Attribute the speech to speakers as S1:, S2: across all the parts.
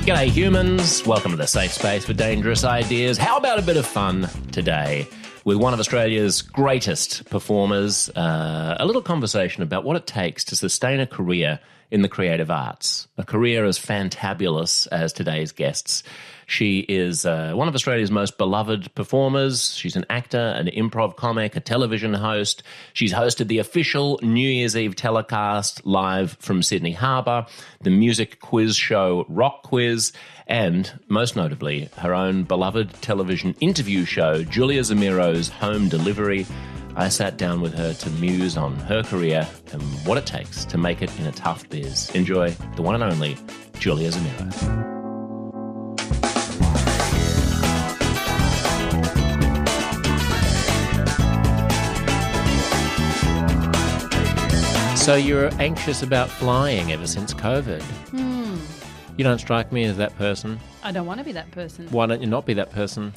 S1: G'day humans, welcome to the safe space for dangerous ideas. How about a bit of fun today with one of Australia's greatest performers, a little conversation about what it takes to sustain a career in the creative arts, a career as fantabulous as today's guests. She is one of Australia's most beloved performers. She's an actor, an improv comic, a television host. She's hosted the official New Year's Eve telecast live from Sydney Harbour, the music quiz show RocKwiz, and, most notably, her own beloved television interview show, Julia Zemiro's Home Delivery. I sat down with her to muse on her career and what it takes to make it in a tough biz. Enjoy the one and only Julia Zemiro. So you're anxious about flying ever since COVID. You don't strike me as that person.
S2: I don't want to be that person.
S1: Why don't you not be that person?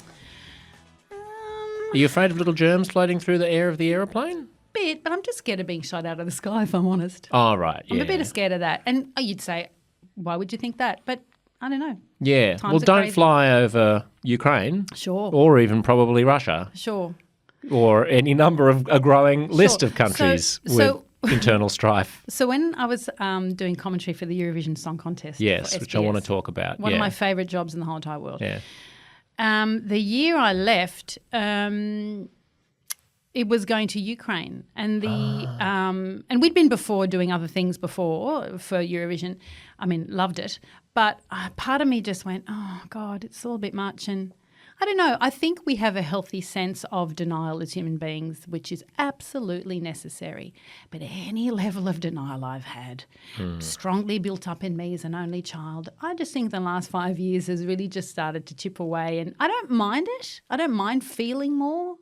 S1: Are you afraid of little germs floating through the air of the aeroplane?
S2: Bit, but I'm just scared of being shot out of the sky, if I'm honest.
S1: Oh, right, yeah.
S2: I'm a bit scared of that. And you'd say, why would you think that? But I don't know.
S1: Yeah. Well, don't
S2: crazy.
S1: fly over Ukraine.
S2: Sure.
S1: Or even probably Russia.
S2: Sure.
S1: Or any number of a growing list of countries with internal strife.
S2: So when I was doing commentary for the Eurovision Song Contest,
S1: yes, which I want to talk about.
S2: One of my favourite jobs in the whole entire world.
S1: Yeah.
S2: The year I left, it was going to Ukraine, and and we'd been before doing other things before for Eurovision. I mean, loved it, but part of me just went, "Oh God, it's all a bit much." And I don't know. I think we have a healthy sense of denial as human beings, which is absolutely necessary. But any level of denial I've had, strongly built up in me as an only child, I just think the last 5 years has really just started to chip away. And I don't mind it. I don't mind feeling more.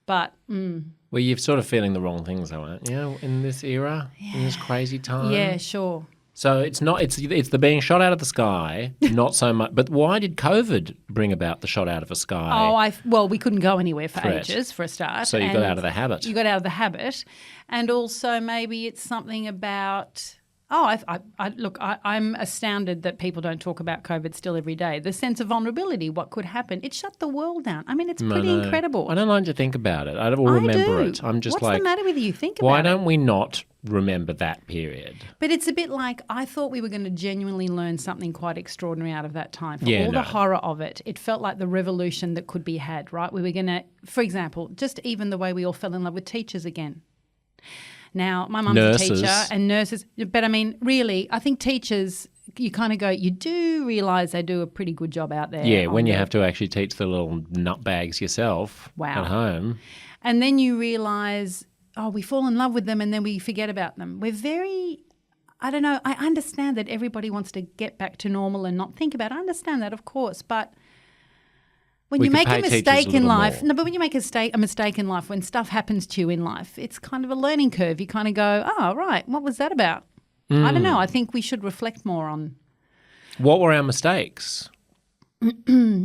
S2: But
S1: well, you're sort of feeling the wrong things, though, aren't you? In this era, in this crazy time.
S2: Yeah, sure.
S1: So it's the being shot out of the sky, not so much. But why did COVID bring about the shot out of the sky?
S2: Well, we couldn't go anywhere for
S1: threat.
S2: Ages, for a start.
S1: So you got out of the habit.
S2: You got out of the habit, and also maybe it's something about. I'm astounded that people don't talk about COVID still every day. The sense of vulnerability, what could happen. It shut the world down. I mean, it's pretty incredible.
S1: I don't like to think about it. I don't remember it. I'm just
S2: What's the matter with you? Think about it.
S1: Why don't we not remember that period?
S2: But it's a bit like I thought we were going to genuinely learn something quite extraordinary out of that time. The horror of it, it felt like the revolution that could be had, right? We were going to, for example, just even the way we all fell in love with teachers again. Now, my mum's a teacher and nurses, but I mean, really, I think teachers, you kind of go, you do realise they do a pretty good job out there.
S1: Yeah, when you have to actually teach the little nutbags yourself at home.
S2: And then you realise, we fall in love with them and then we forget about them. We're very, I don't know, I understand that everybody wants to get back to normal and not think about it. I understand that, of course, but when you make a mistake in life, when you make a mistake in life, when stuff happens to you in life, it's kind of a learning curve. You kind of go, oh, right, what was that about? I don't know. I think we should reflect more on.
S1: What were our mistakes?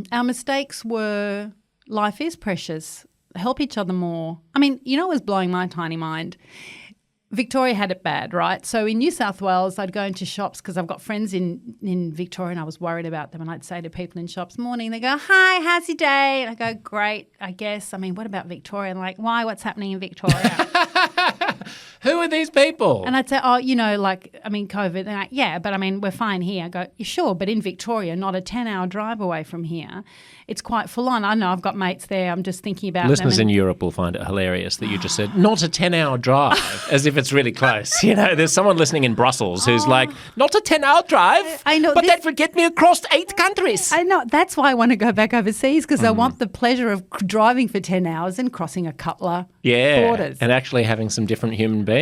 S2: Our mistakes were life is precious. Help each other more. I mean, you know what was blowing my tiny mind? Victoria had it bad, right? So in New South Wales, I'd go into shops because I've got friends in Victoria and I was worried about them. And I'd say to people in shops, morning, they go, hi, how's your day? And I go, great, I guess. I mean, what about Victoria? And like, why? What's happening in Victoria?
S1: Who are these people?
S2: And I'd say, COVID. They're like, yeah, but I mean, we're fine here. I go, sure, but in Victoria, not a 10-hour drive away from here. It's quite full on. I know I've got mates there. I'm just thinking about
S1: Listeners in Europe will find it hilarious that you just said, not a 10-hour drive, as if it's really close. You know, there's someone listening in Brussels who's like, not a 10-hour drive,
S2: I know,
S1: but that would get me across 8 countries.
S2: I know. That's why I want to go back overseas because I want the pleasure of driving for 10 hours and crossing a couple of borders.
S1: And actually having some different human beings.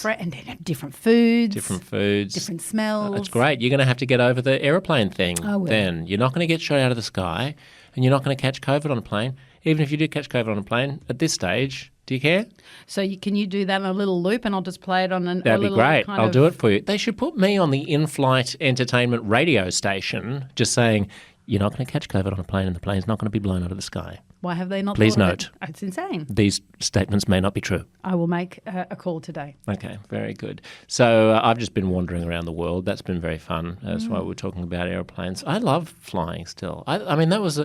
S2: And different foods. Different smells.
S1: That's great. You're going to have to get over the aeroplane thing then. You're not going to get shot out of the sky and you're not going to catch COVID on a plane. Even if you do catch COVID on a plane, at this stage, do you care?
S2: So can you do that in a little loop and I'll just play it on a
S1: That'd
S2: little
S1: be great.
S2: I'll
S1: do it for you. They should put me on the in-flight entertainment radio station just saying, you're not going to catch COVID on a plane and the plane's not going to be blown out of the sky.
S2: Why have they not
S1: Please
S2: thought of
S1: note.
S2: it? It's insane.
S1: These statements may not be true.
S2: I will make a call today.
S1: Okay, very good. So I've just been wandering around the world. That's been very fun. That's why we're talking about aeroplanes. I love flying still. I mean, that was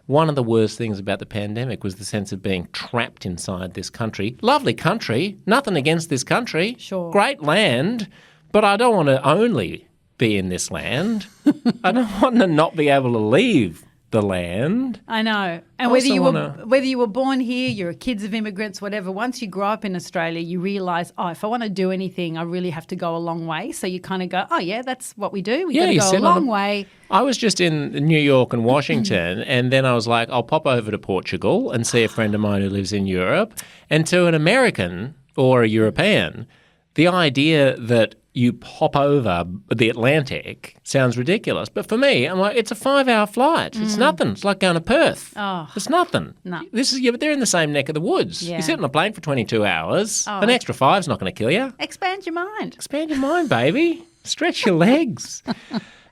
S1: one of the worst things about the pandemic was the sense of being trapped inside this country. Lovely country. Nothing against this country.
S2: Sure.
S1: Great land. But I don't want to only be in this land. I don't want to not be able to leave the land.
S2: I know. And whether you were born here, you're kids of immigrants, whatever, once you grow up in Australia, you realise, if I want to do anything, I really have to go a long way. So you kind of go, oh, yeah, that's what we do. We've got to go a long way.
S1: I was just in New York and Washington, and then I was like, I'll pop over to Portugal and see a friend of mine who lives in Europe. And to an American or a European, the idea that you pop over the Atlantic sounds ridiculous. But for me, I'm like, it's a 5-hour flight. It's nothing. It's like going to Perth.
S2: Oh,
S1: it's nothing.
S2: No.
S1: They're in the same neck of the woods.
S2: Yeah.
S1: You sit on a plane for 22 hours. An extra 5's not going to kill you.
S2: Expand your mind.
S1: Expand your mind, baby. Stretch your legs.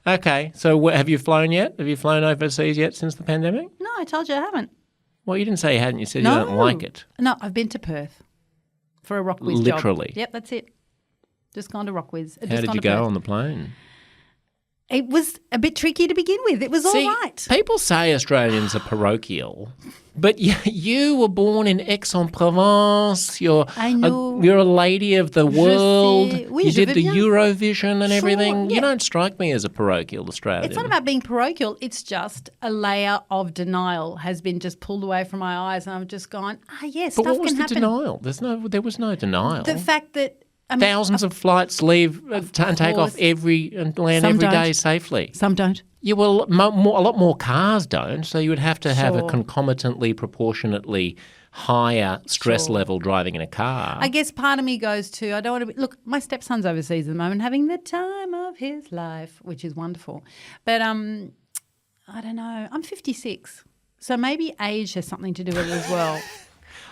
S1: Okay, so have you flown yet? Have you flown overseas yet since the pandemic?
S2: No, I told you I haven't.
S1: Well, you didn't say you hadn't. You said you don't like it.
S2: No, I've been to Perth for a RocKwiz job.
S1: Literally?
S2: Yep, that's it. Just gone to RocKwiz.
S1: How did you go on the plane?
S2: It was a bit tricky to begin with. It was all right.
S1: People say Australians are parochial, but you were born in Aix-en-Provence. You're a lady of the world. You did the Eurovision and everything.
S2: Yeah.
S1: You don't strike me as a parochial Australian.
S2: It's not about being parochial. It's just a layer of denial has been just pulled away from my eyes, and I've just gone, yes,
S1: but
S2: stuff
S1: what was
S2: can
S1: the
S2: happen.
S1: denial? There was no denial.
S2: The fact that
S1: thousands of flights leave and take off and land every day safely.
S2: Some don't.
S1: Yeah, well, a lot more cars don't, so you would have to have a concomitantly, proportionately higher stress level driving in a car.
S2: I guess part of me goes to, I don't want to be, look, my stepson's overseas at the moment having the time of his life, which is wonderful. But I don't know, I'm 56, so maybe age has something to do with it as well.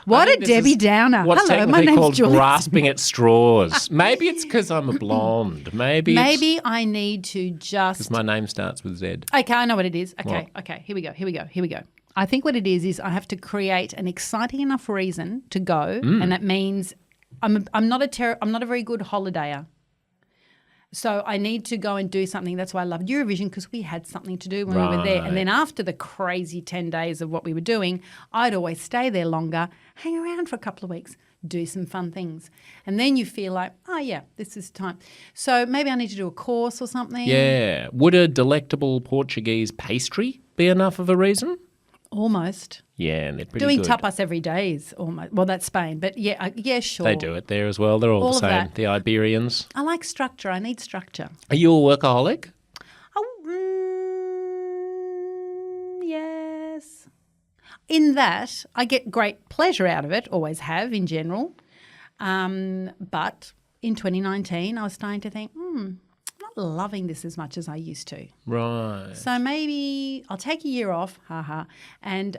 S2: What a Debbie Downer.
S1: What's
S2: Hello, my
S1: technically
S2: name's
S1: called
S2: Julie.
S1: grasping at straws. Maybe it's because I'm a blonde. Maybe
S2: I need to just...
S1: Because my name starts with Z.
S2: Okay, I know what it is. Okay, here we go. I think what it is I have to create an exciting enough reason to go, and that means I'm not a very good holidayer. So I need to go and do something. That's why I loved Eurovision, because we had something to do when we were there. And then after the crazy 10 days of what we were doing, I'd always stay there longer, hang around for a couple of weeks, do some fun things. And then you feel like, this is time. So maybe I need to do a course or something.
S1: Yeah. Would a delectable Portuguese pastry be enough of a reason?
S2: Almost.
S1: Yeah, and they're pretty
S2: doing
S1: good.
S2: tapas every day is almost, well, that's Spain, but yeah, sure.
S1: They do it there as well. They're all the same.
S2: That.
S1: The Iberians.
S2: I like structure. I need structure.
S1: Are you a workaholic?
S2: Yes. In that, I get great pleasure out of it, always have in general. But in 2019, I was starting to think, I'm not loving this as much as I used to.
S1: Right.
S2: So maybe I'll take a year off, and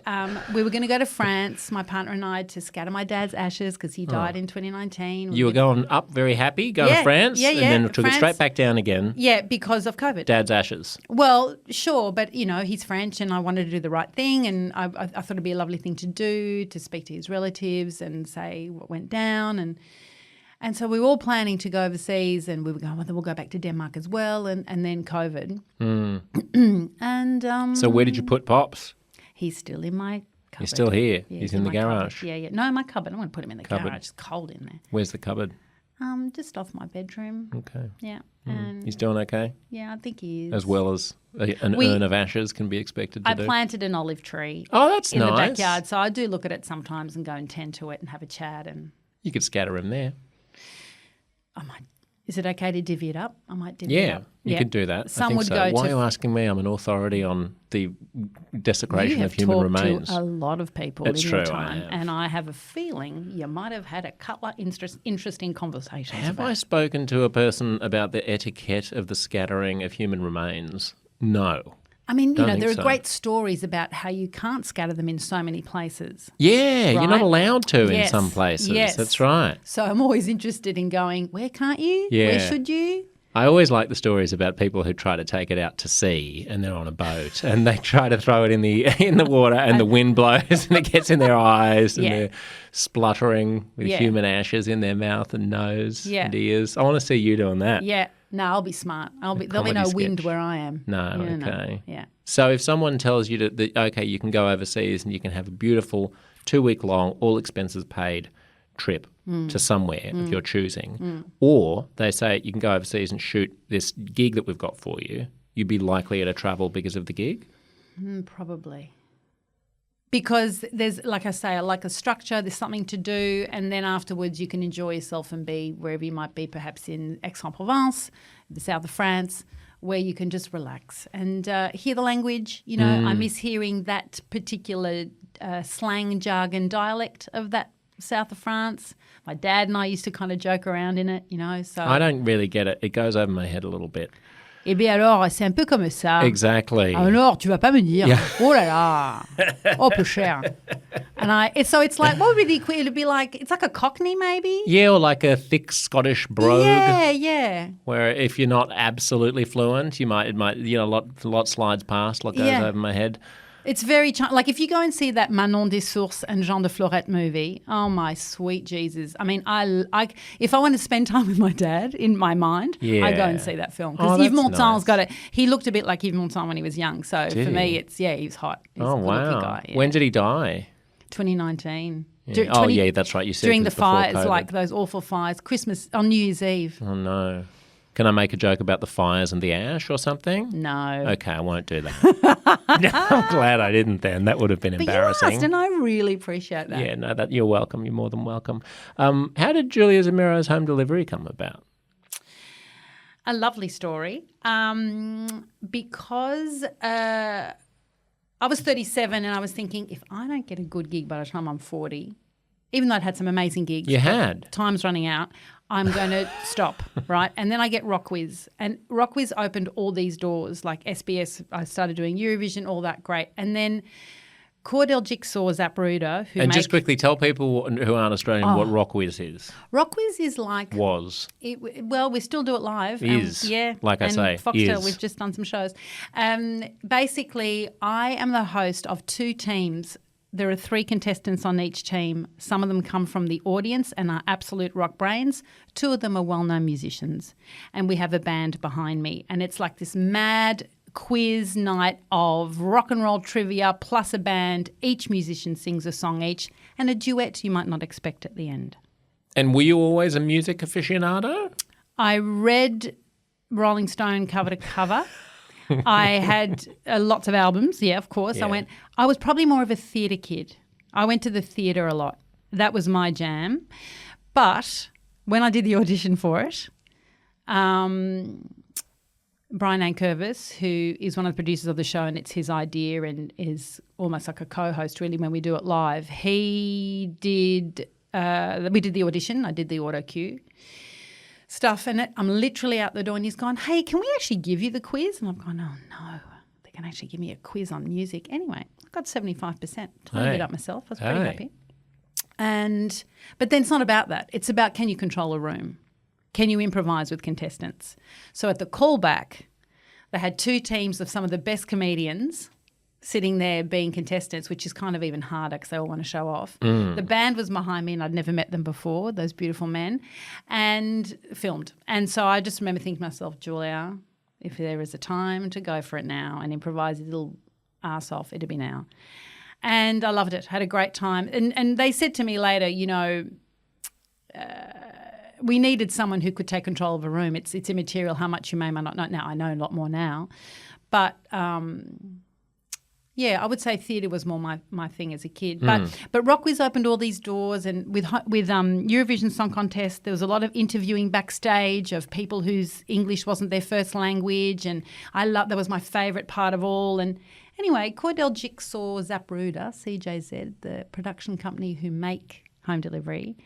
S2: we were going to go to France, my partner and I, to scatter my dad's ashes because he died in 2019.
S1: You were going up very happy, going to France, and then took it straight back down again.
S2: Yeah, because of COVID.
S1: Dad's ashes.
S2: Well, sure, but, he's French and I wanted to do the right thing, and I thought it'd be a lovely thing to do, to speak to his relatives and say what went down, and so we were all planning to go overseas, and we were going, well, then we'll go back to Denmark as well, and then COVID. And
S1: so where did you put Pops?
S2: He's still in my cupboard.
S1: He's still here?
S2: Yeah,
S1: he's in the garage?
S2: Cupboard. Yeah. No, my cupboard. I won't put him in the
S1: Cupboard.
S2: garage. It's cold in there.
S1: Where's the cupboard?
S2: Just off my bedroom.
S1: Okay.
S2: Yeah.
S1: He's doing okay?
S2: Yeah, I think he is.
S1: As well as an urn of ashes can be expected to do.
S2: I planted an olive tree.
S1: Oh, that's
S2: in
S1: nice.
S2: the backyard, so I do look at it sometimes and go and tend to it and have a chat. And
S1: you could scatter him there.
S2: I might. Is it okay to divvy it up? I might divvy it up.
S1: You could do that.
S2: Some
S1: I think
S2: would
S1: so.
S2: go
S1: Why
S2: to.
S1: are you asking me? I'm an authority on the desecration
S2: You
S1: of
S2: have
S1: human
S2: talked
S1: remains.
S2: to a lot of people
S1: It's
S2: in
S1: true,
S2: your
S1: I
S2: time,
S1: have.
S2: and I have a feeling you might have had a couple of interesting conversations.
S1: Have
S2: about
S1: I spoken to a person about the etiquette of the scattering of human remains? No.
S2: I mean,
S1: Don't
S2: there are
S1: think so.
S2: great stories about how you can't scatter them in so many places.
S1: Yeah, you're not
S2: Right?
S1: allowed to in
S2: Yes,
S1: some places.
S2: yes.
S1: That's right.
S2: So I'm always interested in going, where can't you?
S1: Yeah.
S2: Where should you?
S1: I always like the stories about people who try to take it out to sea and they're on a boat and they try to throw it in the water and the wind blows and it gets in their eyes and they're spluttering with human ashes in their mouth and nose and ears. I want to see you doing that.
S2: Yeah. No, I'll be smart. There'll be no wind where I am.
S1: No, okay.
S2: Yeah.
S1: So if someone tells you that, okay, you can go overseas and you can have a beautiful 2-week-long, all expenses paid trip to somewhere of your choosing, or they say you can go overseas and shoot this gig that we've got for you, you'd be likelier to travel because of the gig?
S2: Probably. Because there's, like I say, like a structure, there's something to do, and then afterwards you can enjoy yourself and be wherever you might be, perhaps in Aix-en-Provence, the south of France, where you can just relax and hear the language. You know, I miss hearing that particular slang, jargon, dialect of that south of France. My dad and I used to kind of joke around in it, you know. So
S1: I don't really get it. It goes over my head a little bit.
S2: Eh bien alors, c'est un peu comme ça.
S1: Exactly.
S2: Alors, tu vas pas me dire, oh là là, oh peu cher. And so it's like, what would be the equivalent? It'd be like, it's like a Cockney maybe?
S1: Yeah, or like a thick Scottish brogue.
S2: Yeah.
S1: Where if you're not absolutely fluent, it might, a lot slides past, what goes over my head.
S2: It's very like if you go and see that Manon des Sources and Jean de Florette movie, oh my sweet Jesus! I mean, I if I want to spend time with my dad in my mind, I go and see that film because Yves Montagn's got it. He looked a bit like Yves Montand when he was young, so for me, it's he was hot. He's a
S1: wow!
S2: Guy,
S1: When did he die?
S2: 2019.
S1: Yeah. That's right. You said
S2: during the fires,
S1: COVID.
S2: like those awful fires, Christmas on New Year's Eve.
S1: Oh no. Can I make a joke about the fires and the ash or something?
S2: No.
S1: Okay, I won't do that. I'm glad I didn't then. That would have been embarrassing.
S2: But you asked, and I really appreciate that.
S1: Yeah, no, you're welcome. You're more than welcome. How did Julia Zemiro's home delivery come about?
S2: A lovely story. Because I was 37 and I was thinking, if I don't get a good gig by the time I'm 40, even though I'd had some amazing gigs.
S1: You had.
S2: Time's running out. I'm going to stop, right? And then I get RocKwiz. And RocKwiz opened all these doors, like SBS. I started doing Eurovision, all that, great. And then Cordell Jigsaw Zapruder, who
S1: just quickly tell people who aren't Australian what RocKwiz is.
S2: RocKwiz is like...
S1: Was.
S2: We still do it live.
S1: Is. Like I say,
S2: Foxtel, we've just done some shows. Basically, I am the host of 2 teams. There are 3 contestants on each team. Some of them come from the audience and are absolute rock brains. 2 of them are well-known musicians. And we have a band behind me. And it's like this mad quiz night of rock and roll trivia plus a band. Each musician sings a song each and a duet you might not expect at the end.
S1: And were you always a music aficionado?
S2: I read Rolling Stone cover to cover. I had lots of albums, of course. Yeah. I was probably more of a theatre kid. I went to the theatre a lot. That was my jam. But when I did the audition for it, Brian Ankervis, who is one of the producers of the show and it's his idea and is almost like a co-host really when we do it live, we did the audition. I did the auto cue stuff and I'm literally out the door and he's gone, hey, can we actually give you the quiz? And I'm going, oh no, they can actually give me a quiz on music. Anyway, I got 75%. Totally it up myself. I was pretty happy. But then it's not about that. It's about can you control a room? Can you improvise with contestants? So at the callback, they had 2 teams of some of the best comedians sitting there being contestants, which is kind of even harder because they all want to show off. The band was behind me and I'd never met them before, those beautiful men, and filmed. And so I just remember thinking to myself, Julia, if there is a time to go for it now and improvise a little arse off, it'd be now. And I loved it, had a great time. And they said to me later, we needed someone who could take control of a room. It's immaterial how much you may not know. Now I know a lot more now. But I would say theatre was more my thing as a kid. But RocKwiz opened all these doors, and with Eurovision Song Contest, there was a lot of interviewing backstage of people whose English wasn't their first language, and that was my favourite part of all. And anyway, Cordell Jigsaw Zapruder, CJZ, the production company who make home delivery,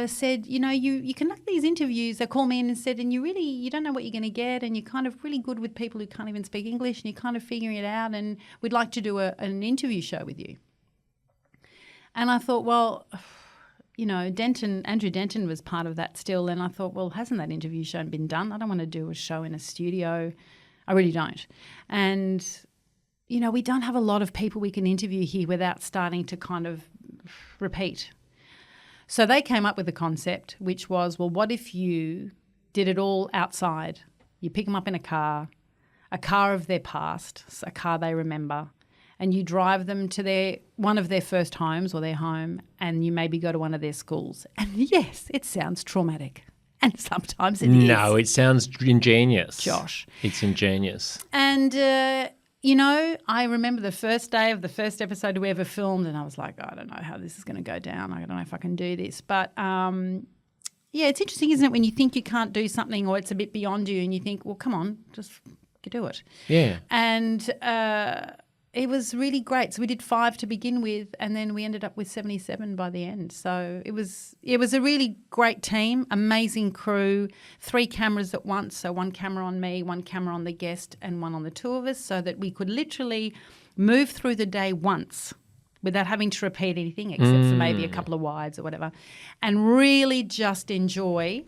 S2: said, you conduct these interviews. They call me in and said, and you don't know what you're going to get, and you're kind of really good with people who can't even speak English, and you're kind of figuring it out, and we'd like to do an interview show with you. And I thought, well, Andrew Denton was part of that still, and I thought, well, hasn't that interview show been done? I don't want to do a show in a studio. I really don't. And, we don't have a lot of people we can interview here without starting to kind of repeat. So they came up with a concept, which was, well, what if you did it all outside? You pick them up in a car of their past, a car they remember, and you drive them to one of their first homes or their home, and you maybe go to one of their schools. And yes, it sounds traumatic. And sometimes it is.
S1: No, it sounds ingenious.
S2: Josh.
S1: It's ingenious.
S2: And, I remember the first day of the first episode we ever filmed, and I was like, I don't know how this is going to go down. I don't know if I can do this. But, it's interesting, isn't it, when you think you can't do something or it's a bit beyond you and you think, well, come on, just do it.
S1: Yeah.
S2: And it was really great. So we did 5 to begin with, and then we ended up with 77 by the end. So it was a really great team, amazing crew, 3 cameras at once. So 1 camera on me, 1 camera on the guest, and 1 on the 2 of us, so that we could literally move through the day once without having to repeat anything except for maybe a couple of wides or whatever, and really just enjoy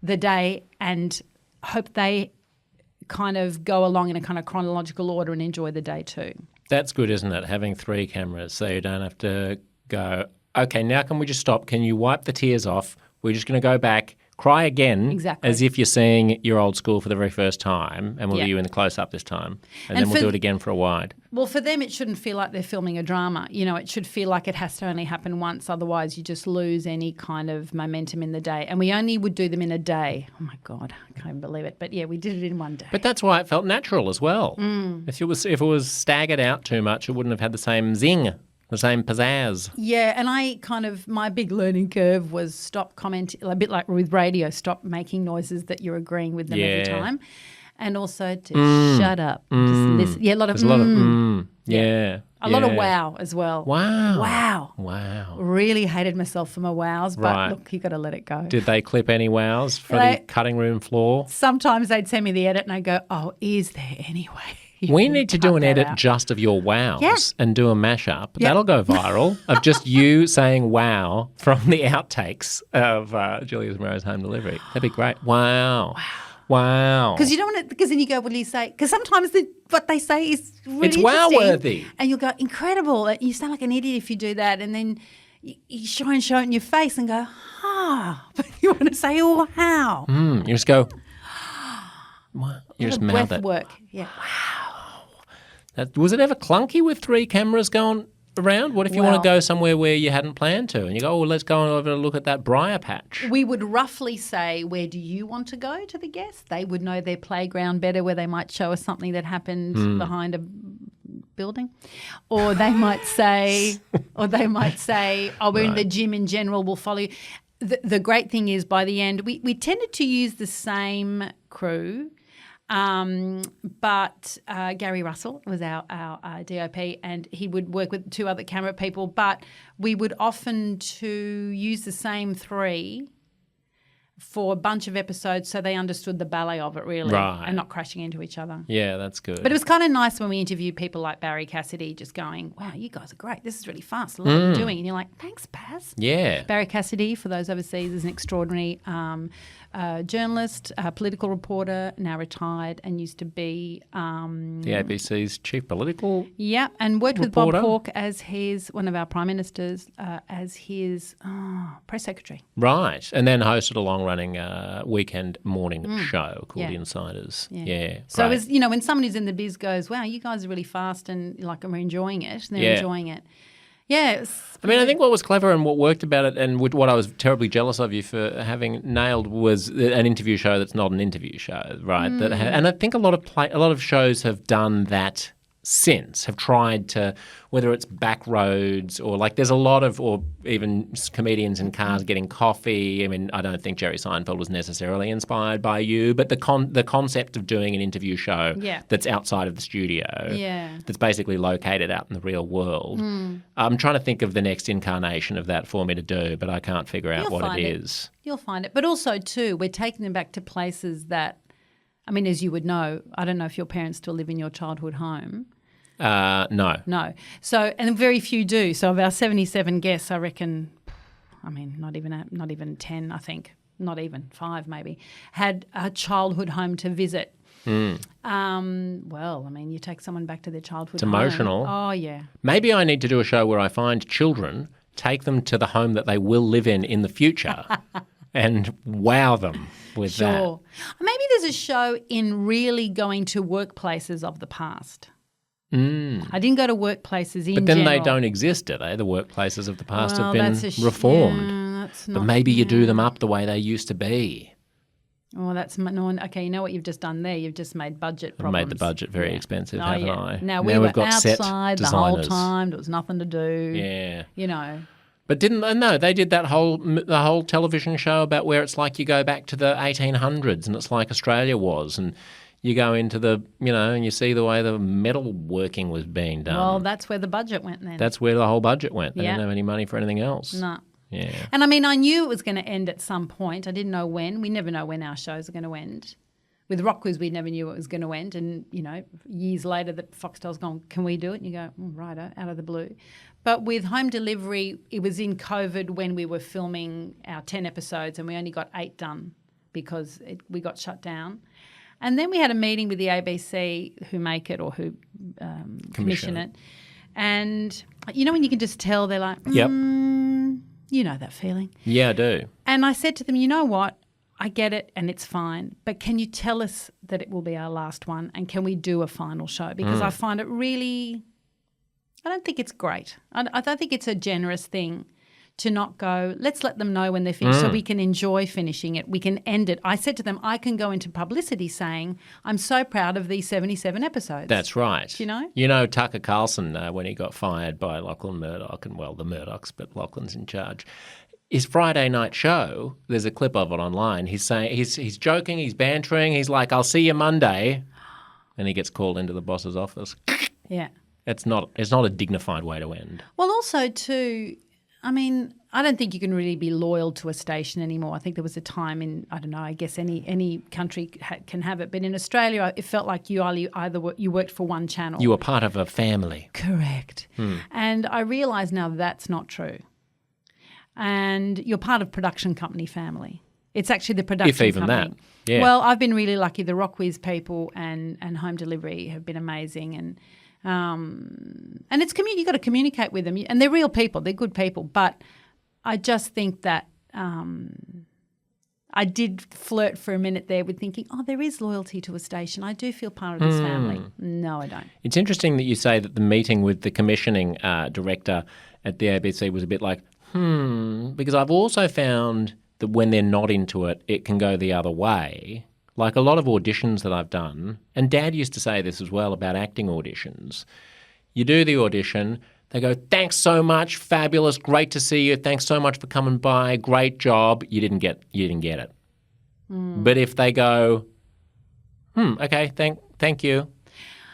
S2: the day and hope they kind of go along in a kind of chronological order and enjoy the day too.
S1: That's good, isn't it? Having 3 cameras so you don't have to go, okay, now can we just stop? Can you wipe the tears off? We're just going to go back, cry again,
S2: exactly,
S1: as if you're seeing your old school for the very first time, and we'll do you in the close-up this time, and then we'll do it again for a wide.
S2: Well, for them, it shouldn't feel like they're filming a drama. It should feel like it has to only happen once, otherwise you just lose any kind of momentum in the day. And we only would do them in a day. Oh, my God, I can't believe it. But, yeah, we did it in one day.
S1: But that's why it felt natural as well. If it was staggered out too much, it wouldn't have had the same zing. The same pizzazz.
S2: Yeah, and my big learning curve was stop commenting, a bit like with radio, stop making noises that you're agreeing with them every time. And also to shut up. Just listen. Yeah, a lot of
S1: Yeah.
S2: A lot of wow as well.
S1: Wow.
S2: Really hated myself for my wows, but look, you got to let it go.
S1: Did they clip any wows for the cutting room floor?
S2: Sometimes they'd send me the edit and I'd go, oh, is there anyway?
S1: We need to do an edit just of your wows and do a mashup. That'll go viral of just you saying wow from the outtakes of Julia Zemiro's home delivery. That'd be great. Wow. Because you don't want to, because then you go, what do you say? Because sometimes what they say is really it's wow-worthy.
S2: And you'll go, incredible. You sound like an idiot if you do that. And then you try and show it in your face and go, but you want to say, oh, wow.
S1: You just go, wow. You just mouth it.
S2: Work. Yeah.
S1: Wow. Was it ever clunky with 3 cameras going around? What if you want to go somewhere where you hadn't planned to and you go, oh, well, let's go over and look at that briar patch?
S2: We would roughly say, where do you want to go to the guests? They would know their playground better, where they might show us something that happened behind a building. Or they might say, oh, we're in the gym in general, we'll follow you. The great thing is by the end, we tended to use the same crew. But Gary Russell was our DOP, and he would work with 2 other camera people, but we would often use the same 3 for a bunch of episodes so they understood the ballet of it really and not crashing into each other.
S1: Yeah, that's good.
S2: But it was kind of nice when we interviewed people like Barry Cassidy just going, wow, you guys are great. This is really fast. I love what you're doing. And you're like, thanks, Paz.
S1: Yeah.
S2: Barry Cassidy, for those overseas, is an extraordinary journalist, political reporter, now retired, and used to be
S1: the ABC's chief political
S2: and worked
S1: reporter.
S2: With Bob Hawke as one of our prime ministers, as his press secretary.
S1: Right, and then hosted a long-running weekend morning show called The Insiders.
S2: Yeah. So as when someone who's in the biz goes, wow, you guys are really fast and like we're enjoying it, and they're enjoying it. Yeah.
S1: I think what was clever and what worked about it, and what I was terribly jealous of you for having nailed, was an interview show that's not an interview show, right? And I think a lot of shows have done that since, have tried to, whether it's Backroads or like there's a lot of, or even comedians in cars getting coffee. I mean, I don't think Jerry Seinfeld was necessarily inspired by you, but the concept of doing an interview show that's outside of the studio, that's basically located out in the real world. I'm trying to think of the next incarnation of that for me to do, but I can't figure out what it is.
S2: You'll find it. But also, too, we're taking them back to places that, I mean, as you would know, I don't know if your parents still live in your childhood home.
S1: No.
S2: So, and very few do. So of our 77 guests, I reckon, not even 10, I think, not even 5 maybe, had a childhood home to visit. You take someone back to their childhood home.
S1: It's emotional.
S2: Oh, yeah.
S1: Maybe I need to do a show where I find children, take them to the home that they will live in the future and wow them with that.
S2: Sure. Maybe there's a show in really going to workplaces of the past. I didn't go to workplaces in general.
S1: But then they don't exist, do they? The workplaces of the past have been reformed.
S2: That's not,
S1: but maybe you do them up the way they used to be.
S2: Oh, that's no. Okay, you know what you've just done there? You've just made budget problems.
S1: I've made the budget very expensive, haven't I?
S2: Now we've got outside
S1: set
S2: the whole
S1: designers.
S2: time. There was nothing to do.
S1: Yeah.
S2: You know.
S1: But they did the whole television show about where it's like you go back to the 1800s and it's like Australia was, and you go into and you see the way the metal working was being done.
S2: Well, that's where the budget went then.
S1: That's where the whole budget went. They didn't have any money for anything else.
S2: No.
S1: Yeah.
S2: And I knew it was going to end at some point. I didn't know when. We never know when our shows are going to end. With RocKwiz, we never knew it was going to end. And, years later, that Foxtel's gone, can we do it? And you go, righto, out of the blue. But with home delivery, it was in COVID when we were filming our 10 episodes and we only got 8 done because we got shut down. And then we had a meeting with the ABC who make it or who commission it. And, when you can just tell, they're like,
S1: Yep.
S2: You know that feeling.
S1: Yeah, I do.
S2: And I said to them, you know what? I get it and it's fine, but can you tell us that it will be our last one and can we do a final show? Because I find it really – I don't think it's great. I don't think it's a generous thing to not go, let's let them know when they're finished so we can enjoy finishing it. We can end it. I said to them, I can go into publicity saying I'm so proud of these 77 episodes.
S1: That's right.
S2: You know?
S1: You know Tucker Carlson, when he got fired by Lachlan Murdoch, and the Murdochs, but Lachlan's in charge, his Friday night show, there's a clip of it online, he's saying, he's joking, he's bantering, he's like, I'll see you Monday, and he gets called into the boss's office.
S2: Yeah.
S1: It's not a dignified way to end.
S2: Well, also too, I don't think you can really be loyal to a station anymore. I think there was a time in, I don't know, I guess any country can have it. But in Australia, it felt like you worked for one channel.
S1: You were part of a family.
S2: Correct. And I realise now that's not true. And you're part of production company family. It's actually the production company. If even
S1: that, yeah.
S2: Well, I've been really lucky. The RocKwiz people and home delivery have been amazing. And it's you got to communicate with them, and they're real people, they're good people. But I just think that I did flirt for a minute there with thinking, there is loyalty to a station. I do feel part of this family. No, I don't.
S1: It's interesting that you say that the meeting with the commissioning director at the ABC was a bit like, because I've also found that when they're not into it, it can go the other way. Like a lot of auditions that I've done, and Dad used to say this as well about acting auditions. You do the audition, they go, thanks so much, fabulous, great to see you, thanks so much for coming by, great job. You didn't get it. But if they go, okay, thank you,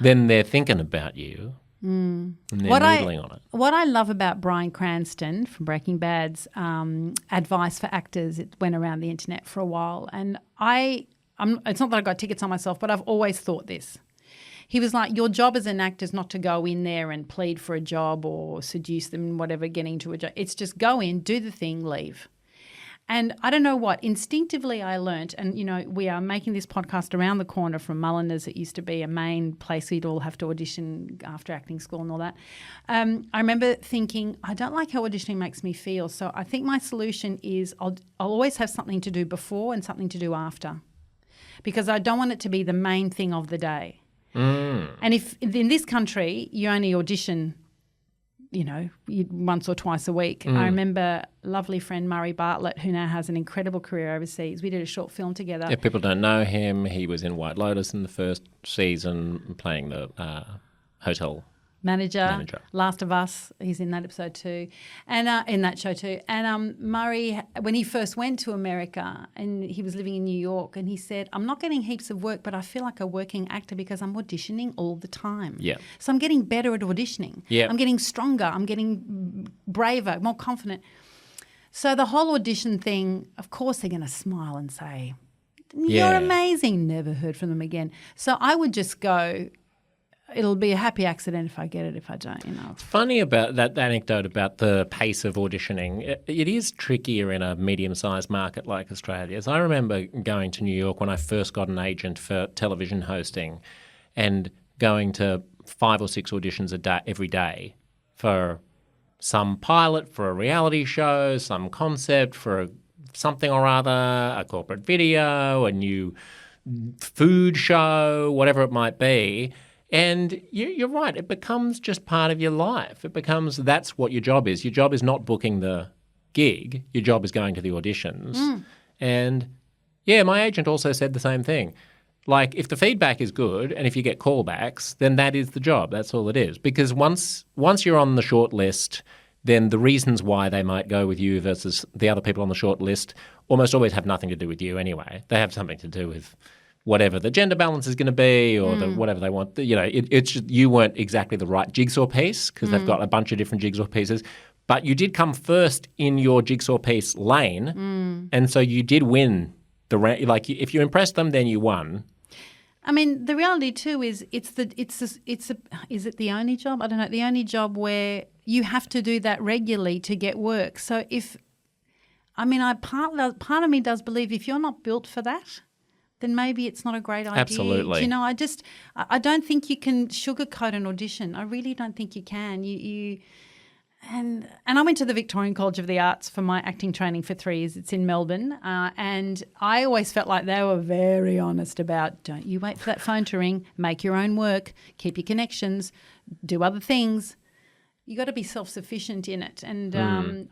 S1: then they're thinking about you. And they're noodling on it. What
S2: I love about Bryan Cranston from Breaking Bad's advice for actors, it went around the internet for a while, and it's not that I got tickets on myself, but I've always thought this. He was like, your job as an actor is not to go in there and plead for a job or seduce them, whatever, getting into a job. It's just go in, do the thing, leave. And I don't know what, instinctively I learnt, and, we are making this podcast around the corner from Mulliners. It used to be a main place we'd all have to audition after acting school and all that. I remember thinking, I don't like how auditioning makes me feel, so I think my solution is I'll always have something to do before and something to do after, because I don't want it to be the main thing of the day. And if in this country you only audition, once or twice a week. I remember lovely friend Murray Bartlett, who now has an incredible career overseas. We did a short film together.
S1: If people don't know him, he was in White Lotus in the first season playing the hotel manager.
S2: Last of Us, he's in that episode too, and in that show too. And Murray, when he first went to America and he was living in New York, and he said, I'm not getting heaps of work, but I feel like a working actor because I'm auditioning all the time.
S1: Yeah.
S2: So I'm getting better at auditioning. Yeah. I'm getting stronger. I'm getting braver, more confident. So the whole audition thing, of course they're going to smile and say, you're amazing. Never heard from them again. So I would just go, it'll be a happy accident if I get it. If I don't,
S1: It's funny about that anecdote about the pace of auditioning. It is trickier in a medium-sized market like Australia's. I remember going to New York when I first got an agent for television hosting, and going to 5 or 6 auditions a day every day for some pilot, for a reality show, some concept, for something or other, a corporate video, a new food show, whatever it might be. And you're right, it becomes just part of your life. It becomes that's what your job is. Your job is not booking the gig. Your job is going to the auditions. And, yeah, my agent also said the same thing. Like, if the feedback is good and if you get callbacks, then that is the job. That's all it is. Because once you're on the short list, then the reasons why they might go with you versus the other people on the short list almost always have nothing to do with you anyway. They have something to do with whatever the gender balance is going to be or whatever they want. It's just, you weren't exactly the right jigsaw piece because they've got a bunch of different jigsaw pieces. But you did come first in your jigsaw piece lane, and so you did win the round. Like, if you impressed them, then you won.
S2: I mean, the reality too is is it the only job? I don't know. The only job where you have to do that regularly to get work. So part of me does believe if you're not built for that, then maybe it's not a great idea.
S1: Absolutely.
S2: I don't think you can sugarcoat an audition. I really don't think you can. And I went to the Victorian College of the Arts for my acting training for 3 years. It's in Melbourne. And I always felt like they were very honest about, don't you wait for that phone to ring, make your own work, keep your connections, do other things. You got to be self-sufficient in it. And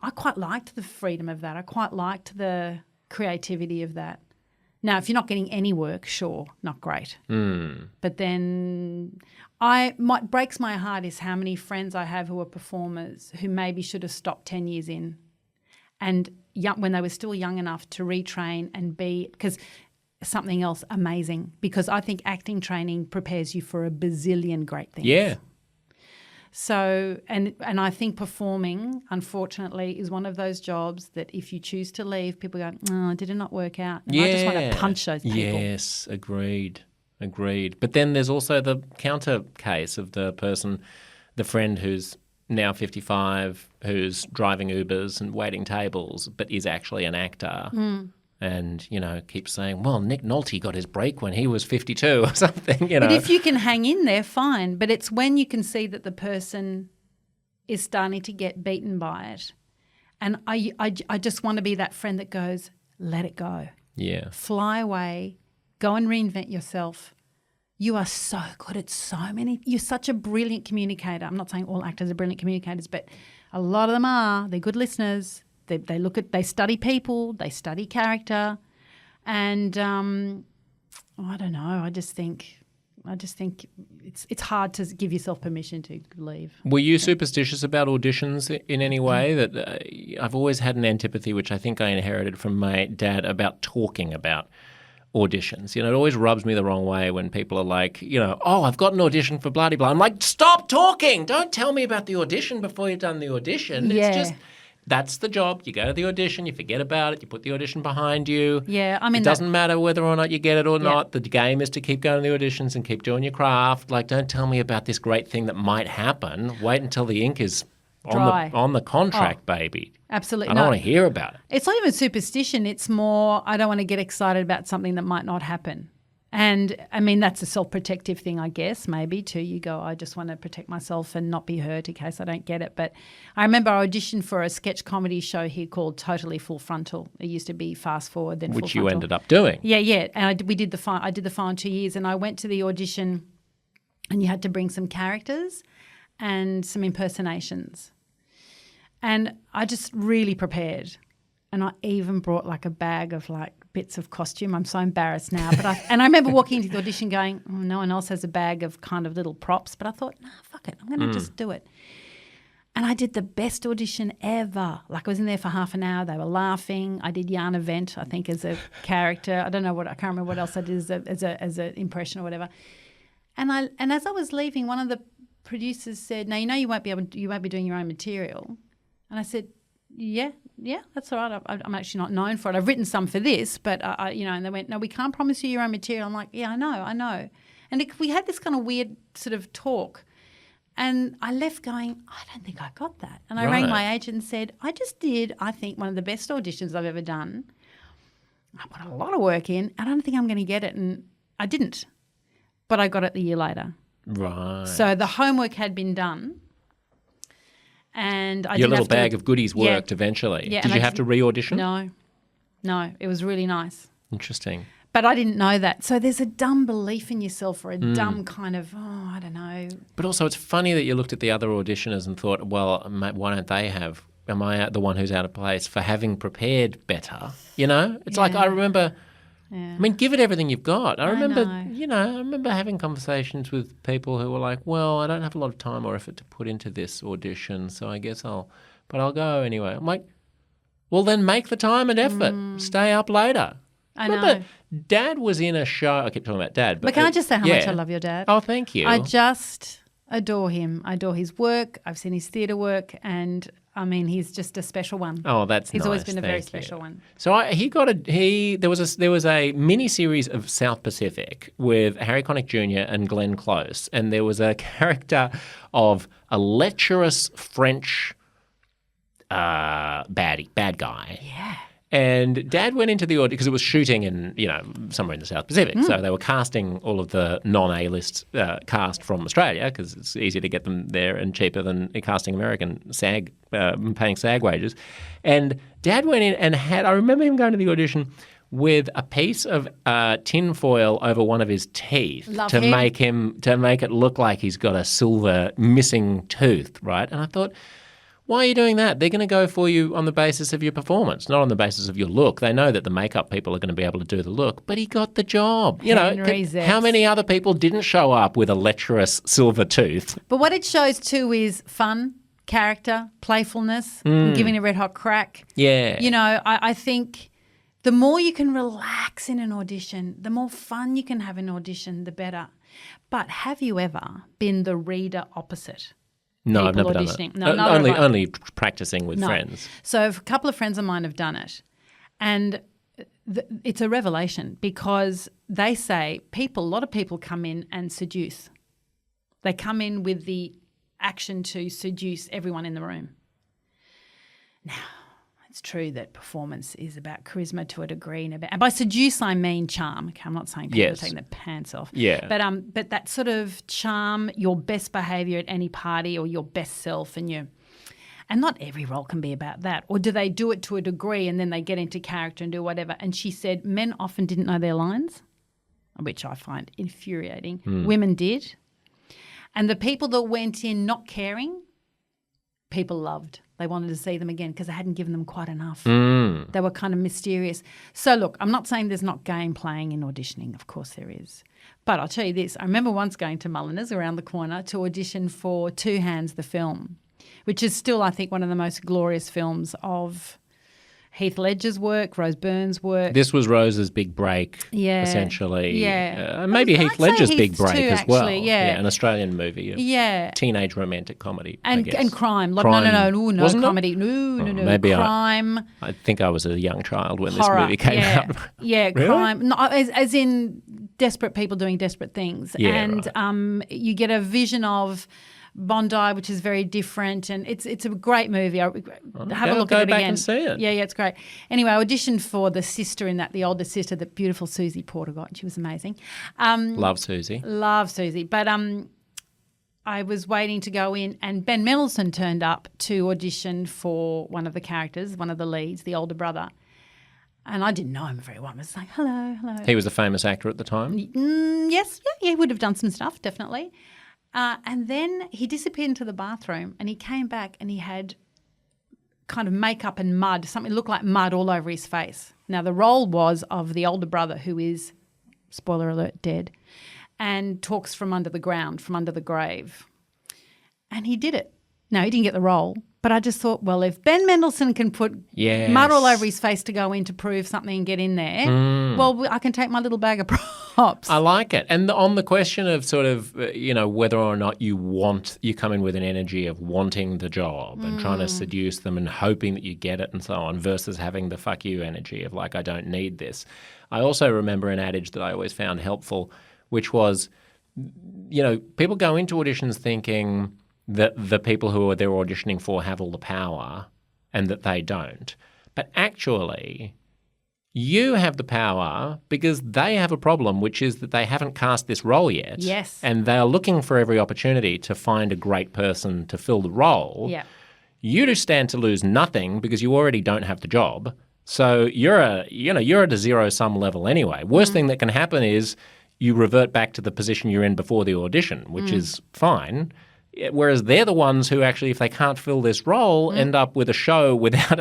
S2: I quite liked the freedom of that. I quite liked the creativity of that. Now, if you're not getting any work, sure, not great. But then what breaks my heart is how many friends I have who are performers who maybe should have stopped 10 years in and when they were still young enough to retrain and be – because something else amazing, because I think acting training prepares you for a bazillion great things.
S1: Yeah.
S2: So, and I think performing, unfortunately, is one of those jobs that if you choose to leave, people go, oh, did it not work out? And I just want to punch those people.
S1: Yes, agreed. But then there's also the counter case of the person, the friend who's now 55, who's driving Ubers and waiting tables, but is actually an actor. And, keeps saying, well, Nick Nolte got his break when he was 52 or something,
S2: But if you can hang in there, fine. But it's when you can see that the person is starting to get beaten by it. And I just want to be that friend that goes, let it go.
S1: Yeah.
S2: Fly away. Go and reinvent yourself. You are so good at so many. You're such a brilliant communicator. I'm not saying all actors are brilliant communicators, but a lot of them are. They're good listeners. They study people, they study character, and I don't know. I just think it's hard to give yourself permission to leave.
S1: Were you superstitious about auditions in any way? That I've always had an antipathy, which I think I inherited from my dad, about talking about auditions. It always rubs me the wrong way when people are like, oh, I've got an audition for blah, blah, blah. I'm like, stop talking. Don't tell me about the audition before you've done the audition.
S2: Yeah.
S1: It's just... That's the job. You go to the audition, you forget about it, you put the audition behind you.
S2: Yeah, I mean...
S1: It doesn't matter whether or not you get it or not. The game is to keep going to the auditions and keep doing your craft. Like, don't tell me about this great thing that might happen. Wait until the ink is on the contract, baby.
S2: Absolutely.
S1: I don't want to hear about it.
S2: It's not even superstition. It's more, I don't want to get excited about something that might not happen. And, I mean, that's a self-protective thing, I guess, maybe, too. You go, I just want to protect myself and not be hurt in case I don't get it. But I remember I auditioned for a sketch comedy show here called Totally Full Frontal. It used to be Fast Forward, then Full Frontal.
S1: Which you ended up doing.
S2: Yeah. And I did the final 2 years, and I went to the audition and you had to bring some characters and some impersonations. And I just really prepared. And I even brought like a bag of like bits of costume. I'm so embarrassed now. But I remember walking into the audition going, oh, no one else has a bag of kind of little props. But I thought, nah, fuck it. I'm going to just do it. And I did the best audition ever. Like, I was in there for half an hour. They were laughing. I did Yarn Event, I think, as a character. I can't remember what else I did as an impression or whatever. And as I was leaving, one of the producers said, now, you won't be doing your own material. And I said, yeah, that's all right. I'm actually not known for it. I've written some for this, but, and they went, no, we can't promise you your own material. I'm like, yeah, I know. And we had this kind of weird sort of talk. And I left going, I don't think I got that. And I rang my agent and said, I just did, I think, one of the best auditions I've ever done. I put a lot of work in. I don't think I'm going to get it. And I didn't. But I got it the year later.
S1: Right.
S2: So the homework had been done. And
S1: your little bag of goodies worked eventually.
S2: Yeah,
S1: Did you have to re-audition?
S2: No, it was really nice.
S1: Interesting.
S2: But I didn't know that. So there's a dumb belief in yourself or a dumb kind of, I don't know.
S1: But also it's funny that you looked at the other auditioners and thought, well, mate, why don't they have, am I the one who's out of place for having prepared better? You know? It's like I remember, I mean, give it everything you've got. I remember, I remember having conversations with people who were like, well, I don't have a lot of time or effort to put into this audition, so I guess I'll go anyway. I'm like, well, then make the time and effort. Stay up later.
S2: I know.
S1: Dad was in a show. I keep talking about Dad.
S2: But can I just say how much I love your dad?
S1: Oh, thank you.
S2: I just adore him. I adore his work. I've seen his theatre work, and I mean, he's just a special one.
S1: Oh, that's
S2: He's
S1: nice.
S2: always been a very special one.
S1: So there was a mini series of South Pacific with Harry Connick Jr. and Glenn Close, and there was a character of a lecherous French bad guy.
S2: Yeah.
S1: And Dad went into the audition because it was shooting in, somewhere in the South Pacific. So they were casting all of the non-A-list cast from Australia because it's easier to get them there and cheaper than casting American paying SAG wages. And Dad went in and I remember him going to the audition with a piece of tin foil over one of his teeth to make it look like he's got a silver missing tooth, right? And I thought, why are you doing that? They're going to go for you on the basis of your performance, not on the basis of your look. They know that the makeup people are going to be able to do the look, but he got the job. How many other people didn't show up with a lecherous silver tooth?
S2: But what it shows too is fun, character, playfulness, and giving a red hot crack.
S1: Yeah.
S2: I think the more you can relax in an audition, the more fun you can have in an audition, the better. But have you ever been the reader opposite?
S1: No, I've never done that. Only practicing with friends.
S2: So a couple of friends of mine have done it, and it's a revelation because they say a lot of people come in and seduce. They come in with the action to seduce everyone in the room. Now, it's true that performance is about charisma to a degree, and by seduce I mean charm. Okay, I'm not saying people are taking their pants off.
S1: Yeah.
S2: But that sort of charm, your best behaviour at any party, or your best self, and not every role can be about that. Or do they do it to a degree and then they get into character and do whatever? And she said men often didn't know their lines, which I find infuriating. Women did, and the people that went in not caring, people loved. They wanted to see them again because they hadn't given them quite enough. They were kind of mysterious. So, look, I'm not saying there's not game playing in auditioning. Of course there is. But I'll tell you this. I remember once going to Mulliners around the corner to audition for Two Hands, the film, which is still, I think, one of the most glorious films of Heath Ledger's work, Rose Byrne's work.
S1: This was Rose's big break, essentially.
S2: Yeah.
S1: Maybe Heath Ledger's big break
S2: too,
S1: as well.
S2: actually, yeah.
S1: An Australian movie. Teenage romantic comedy,
S2: and
S1: I guess.
S2: And crime.
S1: Crime.
S2: No
S1: Wasn't
S2: comedy.
S1: It?
S2: No.
S1: Maybe
S2: crime.
S1: I think I was a young child when
S2: horror.
S1: This movie came out.
S2: Yeah,
S1: Really?
S2: crime. No, as in desperate people doing desperate things.
S1: Yeah,
S2: and you get a vision of Bondi, which is very different, and it's a great movie. Have a look at it again.
S1: Go back and see it.
S2: Yeah, it's great. Anyway, I auditioned for the sister in that, the older sister, the beautiful Susie Porter got. She was amazing.
S1: Love Susie.
S2: But I was waiting to go in, and Ben Mendelsohn turned up to audition for one of the characters, one of the leads, the older brother. And I didn't know him very well. I was like, hello.
S1: He was a famous actor at the time?
S2: Yes, he would have done some stuff, definitely. And then he disappeared into the bathroom, and he came back and he had kind of makeup and mud, something looked like mud all over his face. Now, the role was of the older brother who is, spoiler alert, dead, and talks from under the ground, from under the grave. And he did it. No, he didn't get the role. But I just thought, well, if Ben Mendelsohn can put mud all over his face to go in to prove something and get in there, well, I can take my little bag of props.
S1: I like it. And on the question of sort of, whether or not you come in with an energy of wanting the job and trying to seduce them and hoping that you get it and so on versus having the fuck you energy of like, I don't need this. I also remember an adage that I always found helpful, which was people go into auditions thinking that the people who they're auditioning for have all the power and that they don't. But actually, you have the power because they have a problem, which is that they haven't cast this role yet.
S2: Yes.
S1: And they are looking for every opportunity to find a great person to fill the role.
S2: Yeah.
S1: You do stand to lose nothing because you already don't have the job. So you're at a zero-sum level anyway. Worst thing that can happen is you revert back to the position you're in before the audition, which is fine. Whereas they're the ones who actually, if they can't fill this role, end up with a show without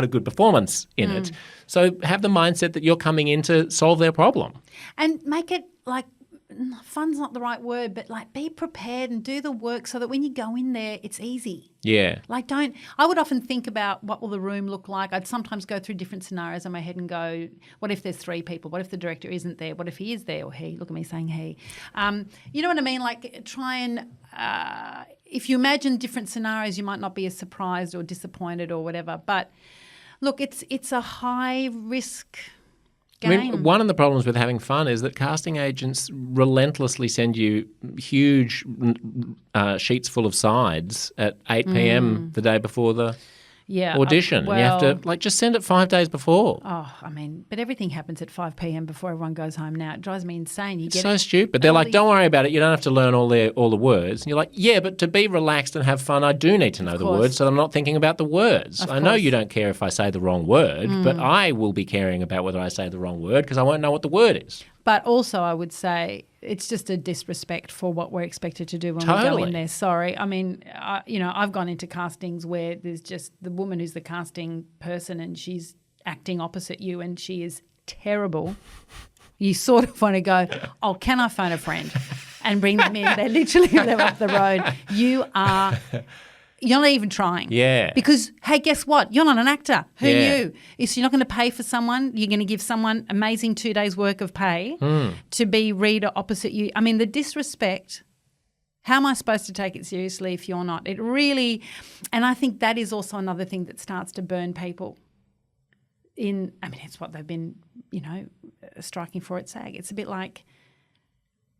S1: a good performance in it. So have the mindset that you're coming in to solve their problem.
S2: And make it like, fun's not the right word, but like be prepared and do the work so that when you go in there, it's easy.
S1: Yeah.
S2: Like I would often think about what will the room look like. I'd sometimes go through different scenarios in my head and go, what if there's 3 people? What if the director isn't there? What if he is there or he? Look at me saying he. You know what I mean? Like try and, if you imagine different scenarios, you might not be as surprised or disappointed or whatever. But look, it's a high risk game.
S1: I mean, one of the problems with having fun is that casting agents relentlessly send you huge sheets full of sides at 8 p.m. the day before the audition. You have to just send it 5 days before.
S2: Oh, I mean, but everything happens at 5 p.m. before everyone goes home now. It drives me insane.
S1: It's so stupid. They're like, don't worry about it. You don't have to learn all the words. And you're like, yeah, but to be relaxed and have fun, I do need to know the words so I'm not thinking about the words. I know you don't care if I say the wrong word, but I will be caring about whether I say the wrong word because I won't know what the word is.
S2: But also I would say it's just a disrespect for what we're expected to do when we go in there. Sorry. I mean, I've gone into castings where there's just the woman who's the casting person and she's acting opposite you and she is terrible. You sort of want to go, oh, can I phone a friend and bring them in? They're literally they're up the road. You're not even trying.
S1: Yeah.
S2: Because, hey, guess what? You're not an actor. Who knew? So you're not going to pay for someone. You're going to give someone amazing 2 days' work of pay to be reader opposite you. I mean, the disrespect, how am I supposed to take it seriously if you're not? It really, and I think that is also another thing that starts to burn people it's what they've been, striking for at SAG. It's a bit like,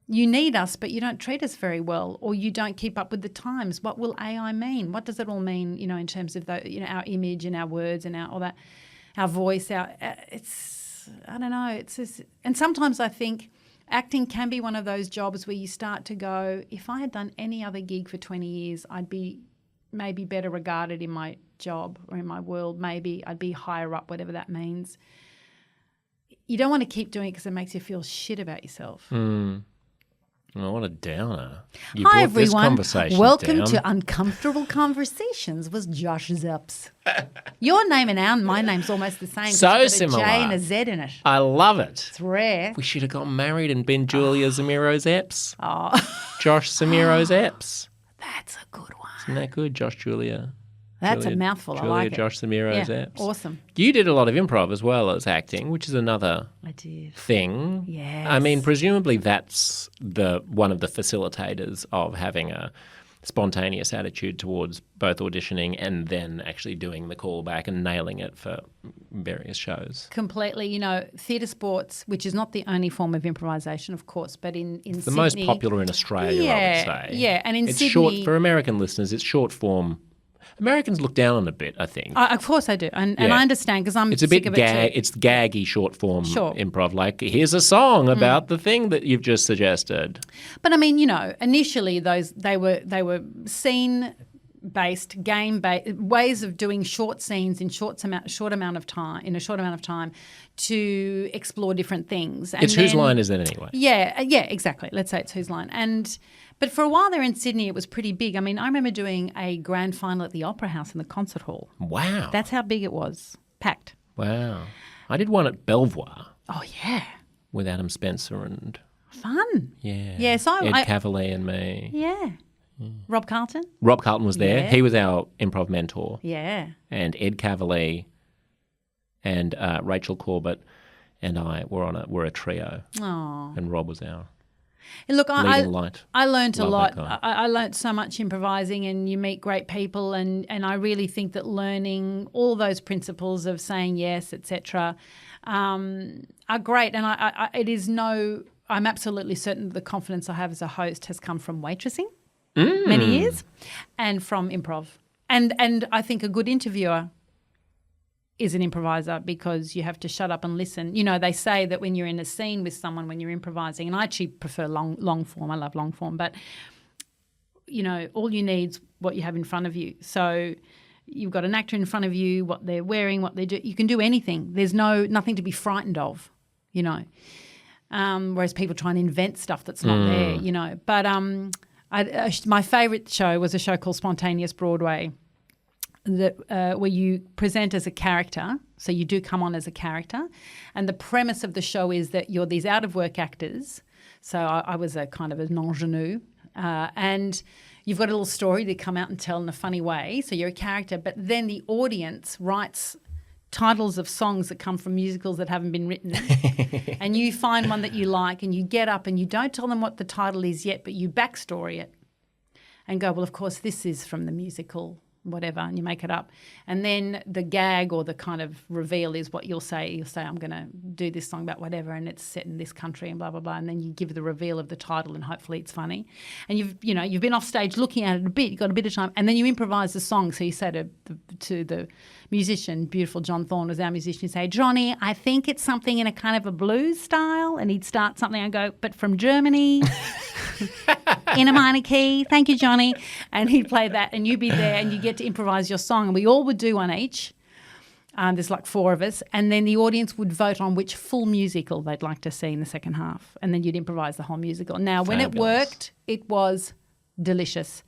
S2: you need us, but you don't treat us very well, or you don't keep up with the times. What will AI mean? What does it all mean, in terms of our image and our words and all that, our voice, it's, I don't know. It's just, and sometimes I think acting can be one of those jobs where you start to go, if I had done any other gig for 20 years, I'd be maybe better regarded in my job or in my world. Maybe I'd be higher up, whatever that means. You don't want to keep doing it because it makes you feel shit about yourself.
S1: Oh, what a downer. You
S2: Hi,
S1: brought this
S2: everyone.
S1: conversation
S2: Welcome
S1: down.
S2: to Uncomfortable Conversations with Josh Zepps. Your name and my name's almost the same.
S1: So
S2: it's got
S1: similar.
S2: a J and a Z in it.
S1: I love it.
S2: It's rare.
S1: We should have gotten married and been Julia Zemiro Zepps.
S2: Oh,
S1: Josh Zemiro Zepps.
S2: that's a good one.
S1: Isn't that good? Josh, Julia.
S2: That's
S1: Julia,
S2: a mouthful.
S1: Julia,
S2: I like
S1: Josh Zemiro Zepps.
S2: Awesome.
S1: You did a lot of improv as well as acting, which is another
S2: I did.
S1: thing.
S2: Yes.
S1: I mean, presumably that's one of the facilitators of having a spontaneous attitude towards both auditioning and then actually doing the callback and nailing it for various shows.
S2: Completely. Theatre sports, which is not the only form of improvisation, of course, but in Sydney.
S1: The most popular in Australia, I would say.
S2: Yeah, and in
S1: it's
S2: Sydney.
S1: Short, for American listeners, it's short form. Americans look down on it a bit, I think.
S2: Of course I do. And I understand because I'm
S1: it's a
S2: sick
S1: bit
S2: of it too.
S1: It's gaggy short form improv. Like, here's a song about the thing that you've just suggested.
S2: But I mean, initially they were scene-based, game-based ways of doing short scenes in a short amount of time to explore different things. And
S1: it's whose line is it anyway?
S2: Yeah, exactly. Let's say it's whose line. But for a while there in Sydney, it was pretty big. I mean, I remember doing a grand final at the Opera House in the concert hall.
S1: Wow.
S2: That's how big it was. Packed.
S1: Wow. I did one at Belvoir.
S2: Oh, yeah.
S1: With Adam Spencer and...
S2: Fun.
S1: Yeah.
S2: Yeah, so
S1: Ed Cavalier and me.
S2: Yeah. Rob Carlton?
S1: Rob Carlton was there.
S2: Yeah.
S1: He was our improv mentor.
S2: Yeah.
S1: And Ed Cavalier and Rachel Corbett and I were a trio.
S2: Oh.
S1: And Rob was our...
S2: Look, I learned a
S1: Love
S2: lot.
S1: that guy.
S2: I learned so much improvising, and you meet great people, and I really think that learning all those principles of saying yes, etc., are great. And it is no I'm absolutely certain that the confidence I have as a host has come from waitressing many years and from improv. And I think a good interviewer is an improviser because you have to shut up and listen. You know, they say that when you're in a scene with someone, when you're improvising, and I actually prefer long form. I love long form, but, you know, all you need is what you have in front of you. So you've got an actor in front of you, what they're wearing, what they do. You can do anything. There's nothing to be frightened of, you know. Whereas people try and invent stuff that's not there, you know. But my favourite show was a show called Spontaneous Broadway, that where you present as a character. So you do come on as a character. And the premise of the show is that you're these out-of-work actors. So I was a kind of a non-ingenue. And you've got a little story to come out and tell in a funny way. So you're a character. But then the audience writes titles of songs that come from musicals that haven't been written. And you find one that you like and you get up and you don't tell them what the title is yet, but you backstory it and go, well, of course, this is from the musical, whatever, and you make it up. And then the gag or the kind of reveal is what you'll say. You'll say, I'm going to do this song about whatever and it's set in this country and blah, blah, blah. And then you give the reveal of the title and hopefully it's funny. And you've been off stage looking at it a bit, you've got a bit of time, and then you improvise the song. So you say to the musician, beautiful John Thorne was our musician, you say, Johnny, I think it's something in a kind of a blues style. And he'd start something and go, but from Germany, in a minor key. Thank you, Johnny. And he'd play that and you'd be there and you get to improvise your song. And we all would do one each. There's like 4 of us. And then the audience would vote on which full musical they'd like to see in the second half. And then you'd improvise the whole musical. Now, when it worked, it was delicious.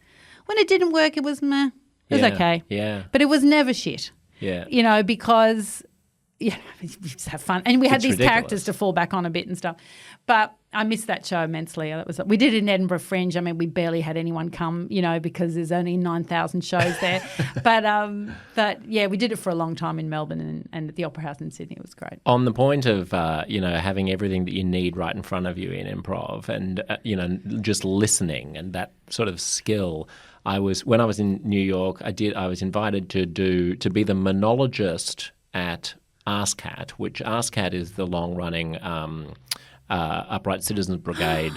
S2: When it didn't work, it was meh. It was okay.
S1: Yeah.
S2: But it was never shit.
S1: Yeah.
S2: You know, because we just have fun. And we had these
S1: ridiculous
S2: characters to fall back on a bit and stuff. But I missed that show immensely. We did it in Edinburgh Fringe. I mean, we barely had anyone come, you know, because there's only 9,000 shows there. But yeah, we did it for a long time in Melbourne and at the Opera House in Sydney. It was great.
S1: On the point of, having everything that you need right in front of you in improv and, just listening and that sort of skill, when I was in New York, I was invited to be the monologist at ASCAT, which ASCAT is the long-running Upright Citizens Brigade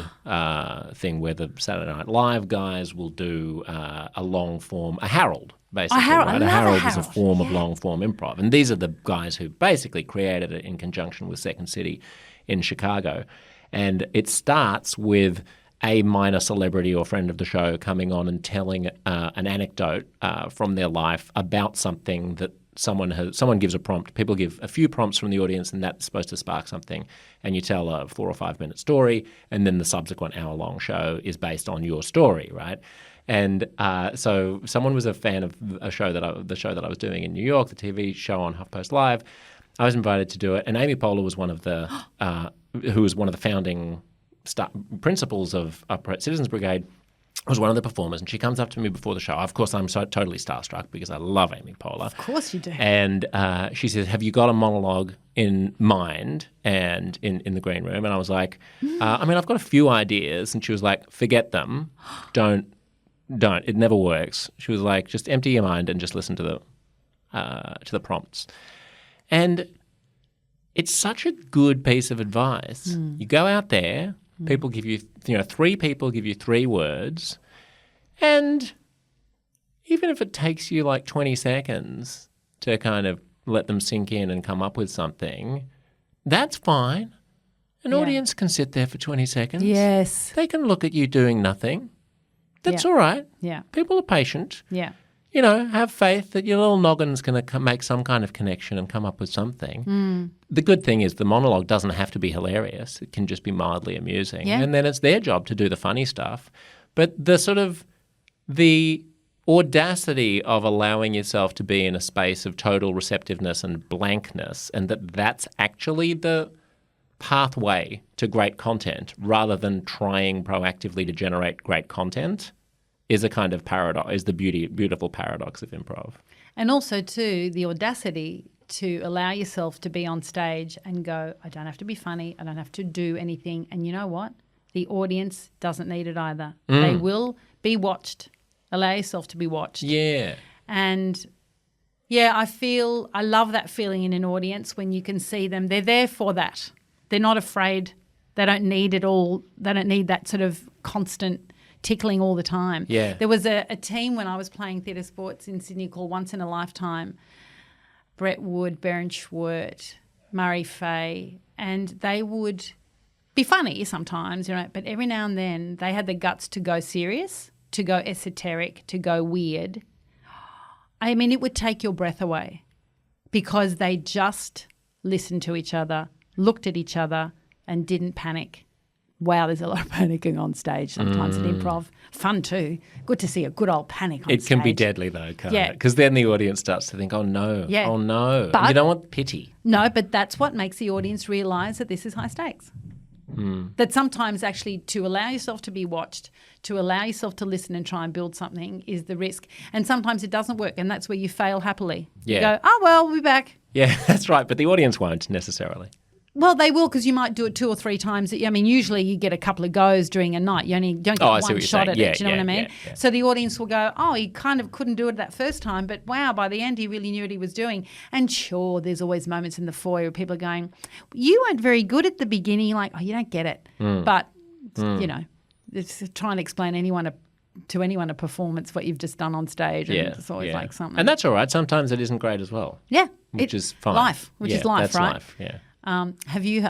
S1: thing where the Saturday Night Live guys will do a long-form, a herald, basically. Right? A herald is a form of long-form improv. And these are the guys who basically created it in conjunction with Second City in Chicago. And it starts with a minor celebrity or friend of the show coming on and telling an anecdote from their life about something that someone gives a prompt. People give a few prompts from the audience, and that's supposed to spark something. And you tell a 4 or 5 minute story, and then the subsequent hour-long show is based on your story, right? And so someone was a fan of the show that I was doing in New York, the TV show on HuffPost Live. I was invited to do it, and Amy Poehler was one of the who was one of the founding principals of Upright Citizens Brigade. Was one of the performers, and she comes up to me before the show. Of course, I'm so totally starstruck because I love Amy Poehler. Of
S2: course you do.
S1: And she says, have you got a monologue in mind and in the green room? And I was like, I've got a few ideas. And she was like, forget them. Don't. It never works. She was like, just empty your mind and just listen to the prompts. And it's such a good piece of advice. You go out there. People give you, 3 people give you 3 words, and even if it takes you like 20 seconds to kind of let them sink in and come up with something, that's fine. An audience can sit there for 20 seconds.
S2: Yes.
S1: They can look at you doing nothing. That's all right.
S2: Yeah.
S1: People are patient.
S2: Yeah.
S1: Have faith that your little noggin's going to make some kind of connection and come up with something. The good thing is the monologue doesn't have to be hilarious. It can just be mildly amusing.
S2: Yeah.
S1: And then it's their job to do the funny stuff. But the audacity of allowing yourself to be in a space of total receptiveness and blankness, and that's actually the pathway to great content rather than trying proactively to generate great content, is a kind of paradox, is the beautiful paradox of improv.
S2: And also, too, the audacity to allow yourself to be on stage and go, I don't have to be funny, I don't have to do anything. And you know what? The audience doesn't need it either. They will be watched. Allow yourself to be watched.
S1: Yeah.
S2: And, I love that feeling in an audience when you can see them. They're there for that. They're not afraid. They don't need it all. They don't need that sort of constant tickling all the time.
S1: Yeah.
S2: There was a team when I was playing theatre sports in Sydney called Once in a Lifetime. Brett Wood, Beren Schwert, Murray Fay, and they would be funny sometimes, but every now and then they had the guts to go serious, to go esoteric, to go weird. I mean, it would take your breath away because they just listened to each other, looked at each other and didn't panic. Wow, there's a lot of panicking on stage sometimes in improv. Fun too. Good to see a good old panic on stage.
S1: It can be deadly though, can't it? Because then the audience starts to think, oh no,
S2: Yeah.
S1: oh no.
S2: But-
S1: You don't want pity.
S2: No, but that's what makes the audience realise that this is high stakes. That sometimes actually to allow yourself to be watched, to allow yourself to listen and try and build something is the risk. And sometimes it doesn't work, and that's where you fail happily.
S1: Yeah.
S2: You go, oh, well, we'll be back.
S1: Yeah, that's right. But the audience won't necessarily.
S2: Well, they will because you might do it 2 or 3 times. I mean, usually you get a couple of goes during a night. You only don't get
S1: I see
S2: one
S1: what you're
S2: shot
S1: saying.
S2: at
S1: Yeah,
S2: it. Do you know
S1: yeah,
S2: what I mean?
S1: yeah.
S2: So the audience will go, oh, he kind of couldn't do it that first time, but wow, by the end he really knew what he was doing. And sure, there's always moments in the foyer where people are going, you weren't very good at the beginning. Like, oh, you don't get it. But, it's trying to explain to anyone a performance what you've just done on stage. And it's always like something.
S1: And that's all right. Sometimes it isn't great as well.
S2: Yeah.
S1: Which is fine.
S2: Life, which is life,
S1: that's
S2: right?
S1: Life, yeah.
S2: Have you,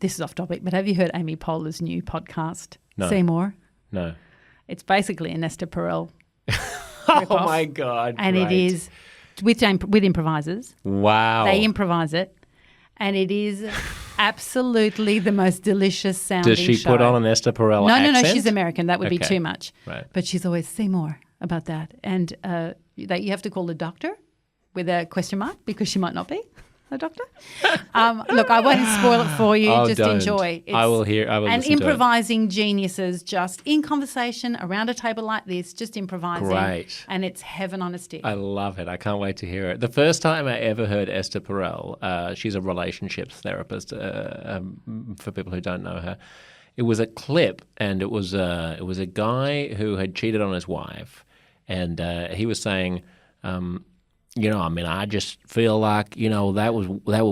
S2: this is off topic, but have you heard Amy Poehler's new podcast,
S1: No.
S2: Seymour?
S1: No.
S2: It's basically an Esther Perel
S1: Oh
S2: rip-off.
S1: my God.
S2: And
S1: great.
S2: it is with improvisers.
S1: Wow.
S2: They improvise it. And it is absolutely the most delicious sounding
S1: Does she
S2: show.
S1: put on an Esther Perel
S2: No,
S1: accent?
S2: no, she's American. That would be
S1: Okay.
S2: too much.
S1: Right.
S2: But she's always Seymour about that. And that you have to call the doctor with a question mark because she might not be a doctor. Look, I won't spoil it for you.
S1: Oh,
S2: just
S1: don't.
S2: enjoy.
S1: I will hear. I will
S2: And
S1: listen to it.
S2: improvising geniuses just in conversation around a table like this, just improvising.
S1: Great.
S2: And it's heaven on a stick.
S1: I love it. I can't wait to hear it. The first time I ever heard Esther Perel, she's a relationships therapist for people who don't know her. It was a clip, and it was a guy who had cheated on his wife, and he was saying, I mean, I just feel like, that was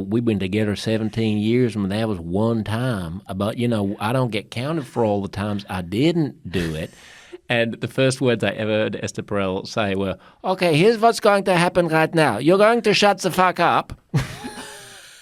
S1: we've been together 17 years, and that was one time. But, I don't get counted for all the times I didn't do it. And the first words I ever heard Esther Perel say were, okay, here's what's going to happen right now. You're going to shut the fuck up.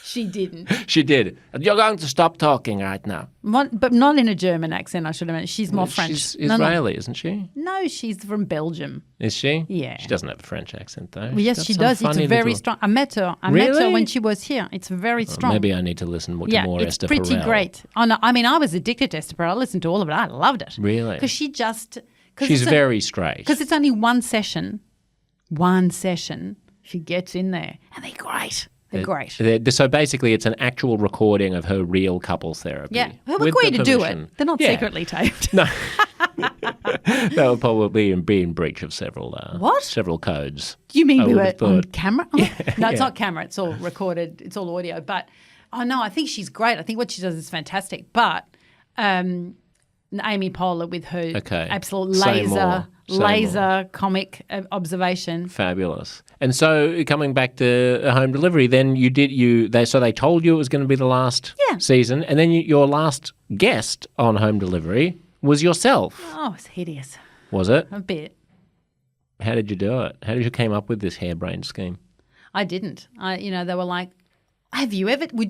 S2: She didn't.
S1: She did. You're going to stop talking right now.
S2: But not in a German accent, I should have mentioned. She's more French.
S1: She's Israeli, isn't she?
S2: No, she's from Belgium.
S1: Is she?
S2: Yeah.
S1: She doesn't have a French accent, though.
S2: Well, yes, she does. It's very strong. I met her.
S1: Really?
S2: When she was here. It's very strong.
S1: Maybe I need to listen to more
S2: it's
S1: Esther
S2: pretty
S1: Perel.
S2: great. Oh, no, I mean, I was addicted to Esther Perel. I listened to all of it. I loved it.
S1: Really?
S2: Because she just...
S1: She's very straight.
S2: Because it's only one session. She gets in there. And they're great. They're great.
S1: So basically, it's an actual recording of her real couples therapy.
S2: Yeah. Well,
S1: with
S2: agree
S1: the
S2: to do
S1: permission.
S2: it. They're not secretly taped.
S1: No. That would probably be in breach of several codes.
S2: You mean
S1: I
S2: we
S1: would
S2: were
S1: have
S2: on
S1: thought.
S2: camera? Oh, no, it's not camera. It's all recorded. It's all audio. But, no, I think she's great. I think what she does is fantastic. But Amy Poehler with her absolute laser comic observation.
S1: Fabulous. And so coming back to home delivery, then they told you it was going to be the last season, and then your last guest on home delivery was yourself.
S2: Oh, it's hideous.
S1: Was it?
S2: A bit.
S1: How did you do it? How did you came up with this harebrained scheme?
S2: I didn't. They were like, would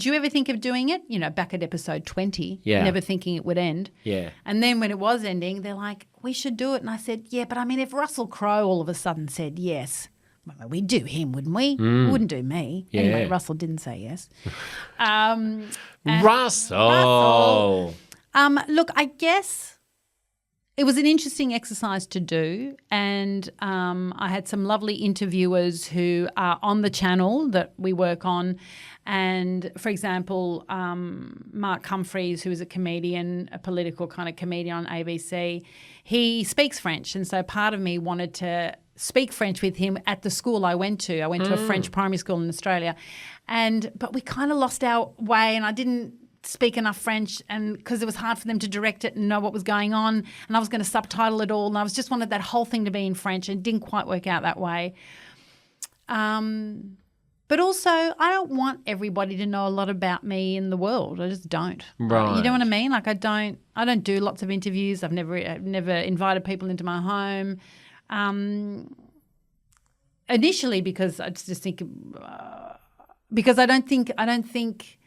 S2: you ever think of doing it? Back at episode 20, never thinking it would end.
S1: Yeah.
S2: And then when it was ending, they're like, we should do it. And I said, yeah, but I mean, if Russell Crowe all of a sudden said yes, well, we'd do him, wouldn't we? We wouldn't do me.
S1: Yeah.
S2: Anyway, Russell didn't say yes.
S1: Russell.
S2: Look, I guess it was an interesting exercise to do, and I had some lovely interviewers who are on the channel that we work on. And, for example, Mark Humphreys, who is a comedian, a political kind of comedian on ABC, he speaks French. And so part of me wanted to speak French with him at the school I went to. I went to a French primary school in Australia. But we kind of lost our way, and I didn't speak enough French, and because it was hard for them to direct it and know what was going on, and I was going to subtitle it all, and I just wanted that whole thing to be in French, and it didn't quite work out that way. But also, I don't want everybody to know a lot about me in the world. I just don't.
S1: Right.
S2: You know what I mean? Like I don't do lots of interviews. I've never invited people into my home. Initially, because I just think because I don't think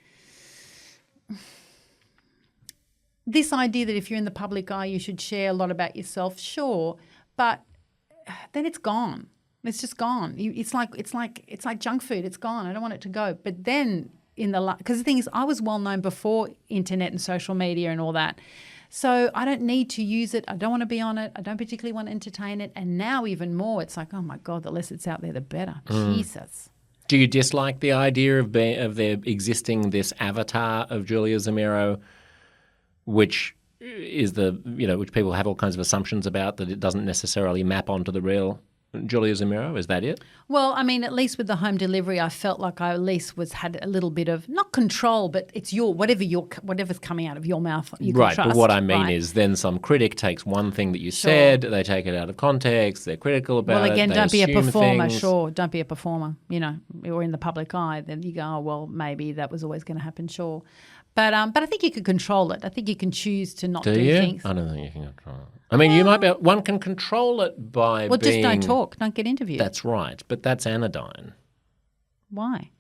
S2: this idea that if you're in the public eye, you should share a lot about yourself. Sure, but then it's gone. It's just gone. It's like junk food. It's gone. I don't want it to go. But then because the thing is, I was well known before internet and social media and all that. So I don't need to use it. I don't want to be on it. I don't particularly want to entertain it. And now even more, it's like, oh my God, the less it's out there, the better. Jesus.
S1: Do you dislike the idea of there existing this avatar of Julia Zemiro, which is which people have all kinds of assumptions about, that it doesn't necessarily map onto the real Julia Zemiro? Is that it?
S2: Well, I mean, at least with the home delivery, I felt like I at least had a little bit of, not control, but it's whatever's coming out of your mouth, you can
S1: right,
S2: trust.
S1: But what I mean is then some critic takes one thing that you said, they take it out of context, they're critical about it.
S2: Well, again,
S1: they
S2: don't be a
S1: assume
S2: performer,
S1: things.
S2: sure. Don't be a performer, or in the public eye. Then you go, oh, well, maybe that was always going to happen, sure. But I think you can control it. I think you can choose to not do things.
S1: I don't think you can control it. I mean, one can control it by
S2: just don't talk. Don't get interviewed.
S1: That's right, but that's anodyne.
S2: Why?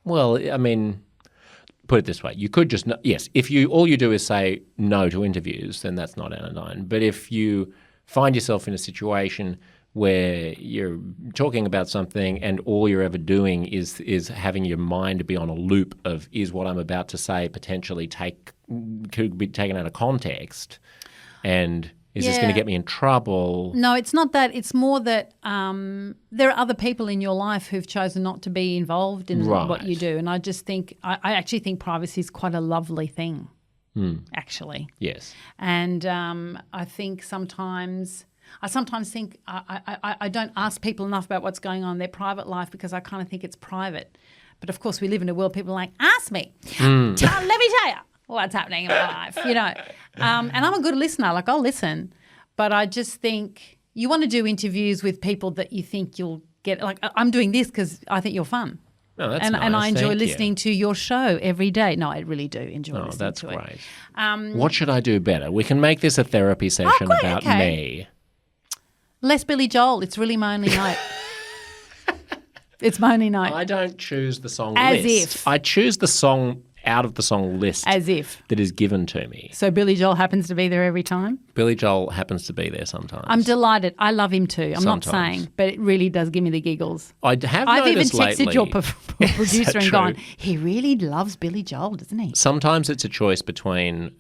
S1: Well, I mean, put it this way. You could just, yes, if all you do is say no to interviews, then that's not anodyne. But if you find yourself in a situation where you're talking about something and all you're ever doing is having your mind be on a loop of, is what I'm about to say potentially could be taken out of context, and is this going to get me in trouble?
S2: No, it's not that. It's more that there are other people in your life who've chosen not to be involved in what you do. And I just think, I actually think privacy is quite a lovely thing, actually.
S1: Yes.
S2: And I think I sometimes think I don't ask people enough about what's going on in their private life because I kind of think it's private. But, of course, we live in a world people are like, ask me. Let me tell you what's happening in my life, And I'm a good listener. Like, I'll listen. But I just think you want to do interviews with people that you think you'll get. Like, I'm doing this because I think you're fun.
S1: Oh, that's nice.
S2: And I enjoy listening to your show every day. No, I really do enjoy listening to it. Oh, that's
S1: great. What should I do better? We can make this a therapy session about me.
S2: Less Billy Joel. It's really my only note. It's my only note.
S1: I don't choose the song
S2: As
S1: list.
S2: if.
S1: I choose the song out of the song list.
S2: As if.
S1: That is given to me.
S2: So Billy Joel happens to be there every time?
S1: Billy Joel happens to be there sometimes.
S2: I'm delighted. I love him too. I'm not saying, but it really does give me the giggles. I've even texted your producer and gone, he really loves Billy Joel, doesn't he?
S1: Sometimes it's a choice between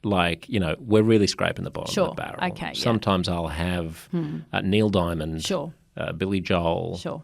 S1: we're really scraping the bottom of the barrel.
S2: Okay,
S1: Sometimes I'll have Neil Diamond, Billy Joel,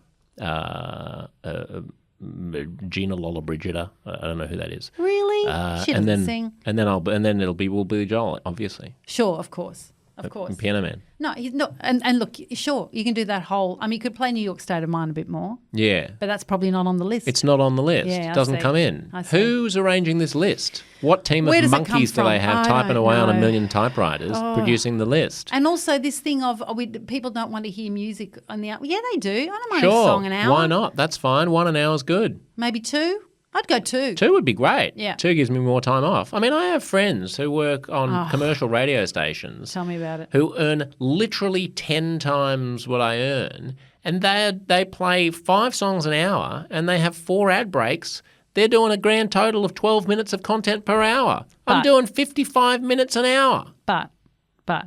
S1: Gina Lollobrigida. I don't know who that is.
S2: Really? She doesn't sing.
S1: And then it'll be Billy Joel, obviously.
S2: Sure, of course. Of course.
S1: Piano Man.
S2: No, and look, sure, you can do that whole. I mean, you could play New York State of Mind a bit more.
S1: Yeah.
S2: But that's probably not on the list.
S1: It's not on the list.
S2: Yeah,
S1: it doesn't come in. Who's arranging this list? What team of monkeys do they have typing away on a million typewriters producing the list?
S2: And also this thing of people don't want to hear music on the hour. Yeah, they do. I don't mind a song an hour.
S1: Why not? That's fine. 1 hour is good.
S2: Maybe 2. I'd go 2.
S1: 2 would be great.
S2: Yeah.
S1: 2 gives me more time off. I mean, I have friends who work on commercial radio stations.
S2: Tell me about it.
S1: Who earn literally 10 times what I earn, and they play 5 songs an hour, and they have 4 ad breaks. They're doing a grand total of 12 minutes of content per hour. I'm doing 55 minutes an hour.
S2: But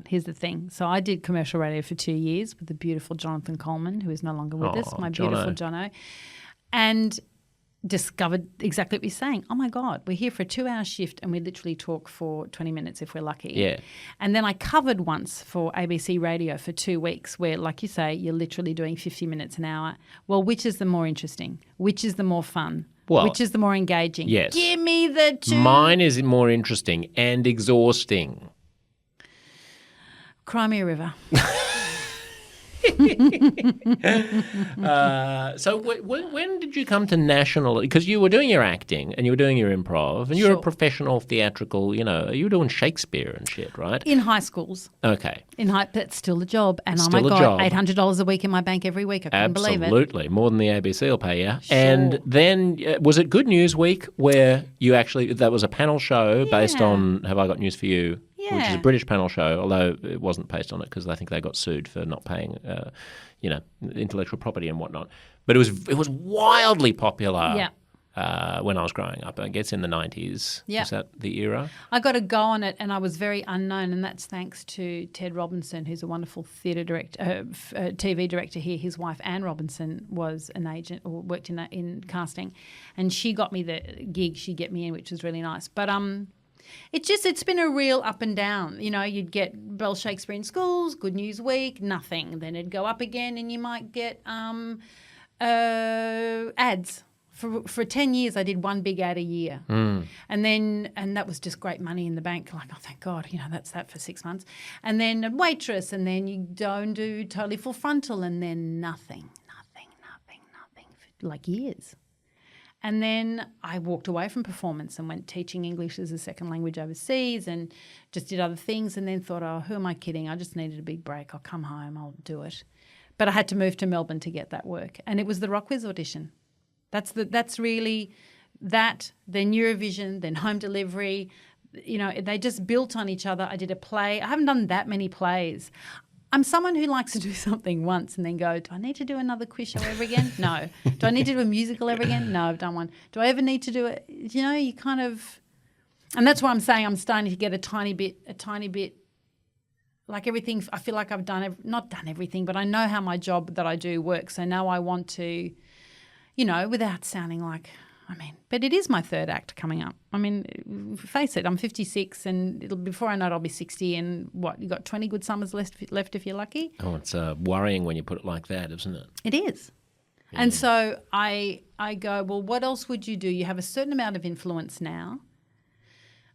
S2: here's the thing. So I did commercial radio for 2 years with the beautiful Jonathan Coleman, who is no longer with us, my beautiful Jono, and discovered exactly what you're saying. Oh, my God, we're here for a 2-hour shift and we literally talk for 20 minutes if we're lucky.
S1: Yeah.
S2: And then I covered once for ABC Radio for 2 weeks where, like you say, you're literally doing 50 minutes an hour. Well, which is the more interesting? Which is the more fun?
S1: Well,
S2: which is the more engaging?
S1: Yes.
S2: Give me the 2.
S1: Mine is more interesting and exhausting.
S2: Cry me a river.
S1: So when did you come to national? Because you were doing your acting and you were doing your improv and you were a professional theatrical, you were doing Shakespeare and shit, right?
S2: In high schools.
S1: Okay.
S2: That's still a job. And
S1: It's
S2: oh my
S1: still a
S2: God,
S1: job.
S2: $800 a week in my bank every week. I couldn't believe it.
S1: Absolutely. More than the ABC will pay you. And then was it Good News Week where you actually, that was a panel show based on Have I Got News for You?
S2: Yeah.
S1: Which is a British panel show, although it wasn't based on it because I think they got sued for not paying, intellectual property and whatnot. But it was wildly popular when I was growing up. I guess in the 90s.
S2: Yeah.
S1: Was that the era?
S2: I got a go on it and I was very unknown, and that's thanks to Ted Robinson, who's a wonderful theatre director, TV director here. His wife, Anne Robinson, was an agent or worked in casting, and she got me the gig. She'd get me in, which was really nice. But it's been a real up and down. You'd get Bell Shakespeare in schools, Good News Week, nothing. Then it'd go up again and you might get ads. For 10 years, I did one big ad a year. And that was just great money in the bank. Like, oh, thank God, that's that for 6 months. And then a waitress, and then you don't do totally full frontal, and then nothing for like years. And then I walked away from performance and went teaching English as a second language overseas and just did other things, and then thought, oh, who am I kidding? I just needed a big break. I'll come home, I'll do it. But I had to move to Melbourne to get that work. And it was the RocKwiz audition. That's really that, then Eurovision, then home delivery. They just built on each other. I did a play. I haven't done that many plays. I'm someone who likes to do something once and then go, do I need to do another quiz show ever again? No. Do I need to do a musical ever again? No, I've done one. Do I ever need to do it? You kind of, and that's why I'm saying I'm starting to get a tiny bit, like everything. I feel like I've not done everything, but I know how my job that I do works. So now I want to, without sounding like, but it is my third act coming up. Face it, I'm 56 and before I know it, I'll be 60 and you got 20 good summers left if you're lucky.
S1: Oh, it's worrying when you put it like that, isn't it?
S2: It is. Yeah. And so I go, well, what else would you do? You have a certain amount of influence now.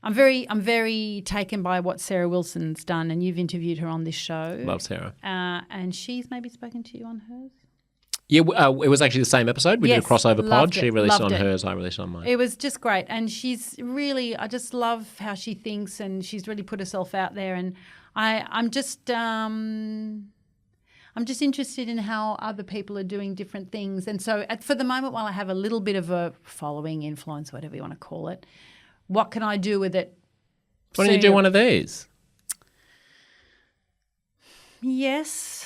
S2: I'm very taken by what Sarah Wilson's done, and you've interviewed her on this show.
S1: Love Sarah.
S2: And she's maybe spoken to you on hers?
S1: Yeah, it was actually the same episode. We did a crossover pod. She released on hers, I released on mine.
S2: It was just great. And she's really, I just love how she thinks, and she's really put herself out there. And I'm just interested in how other people are doing different things. And so for the moment, while I have a little bit of a following, influence, whatever you want to call it, what can I do with it?
S1: Why don't you do one of these?
S2: Yes.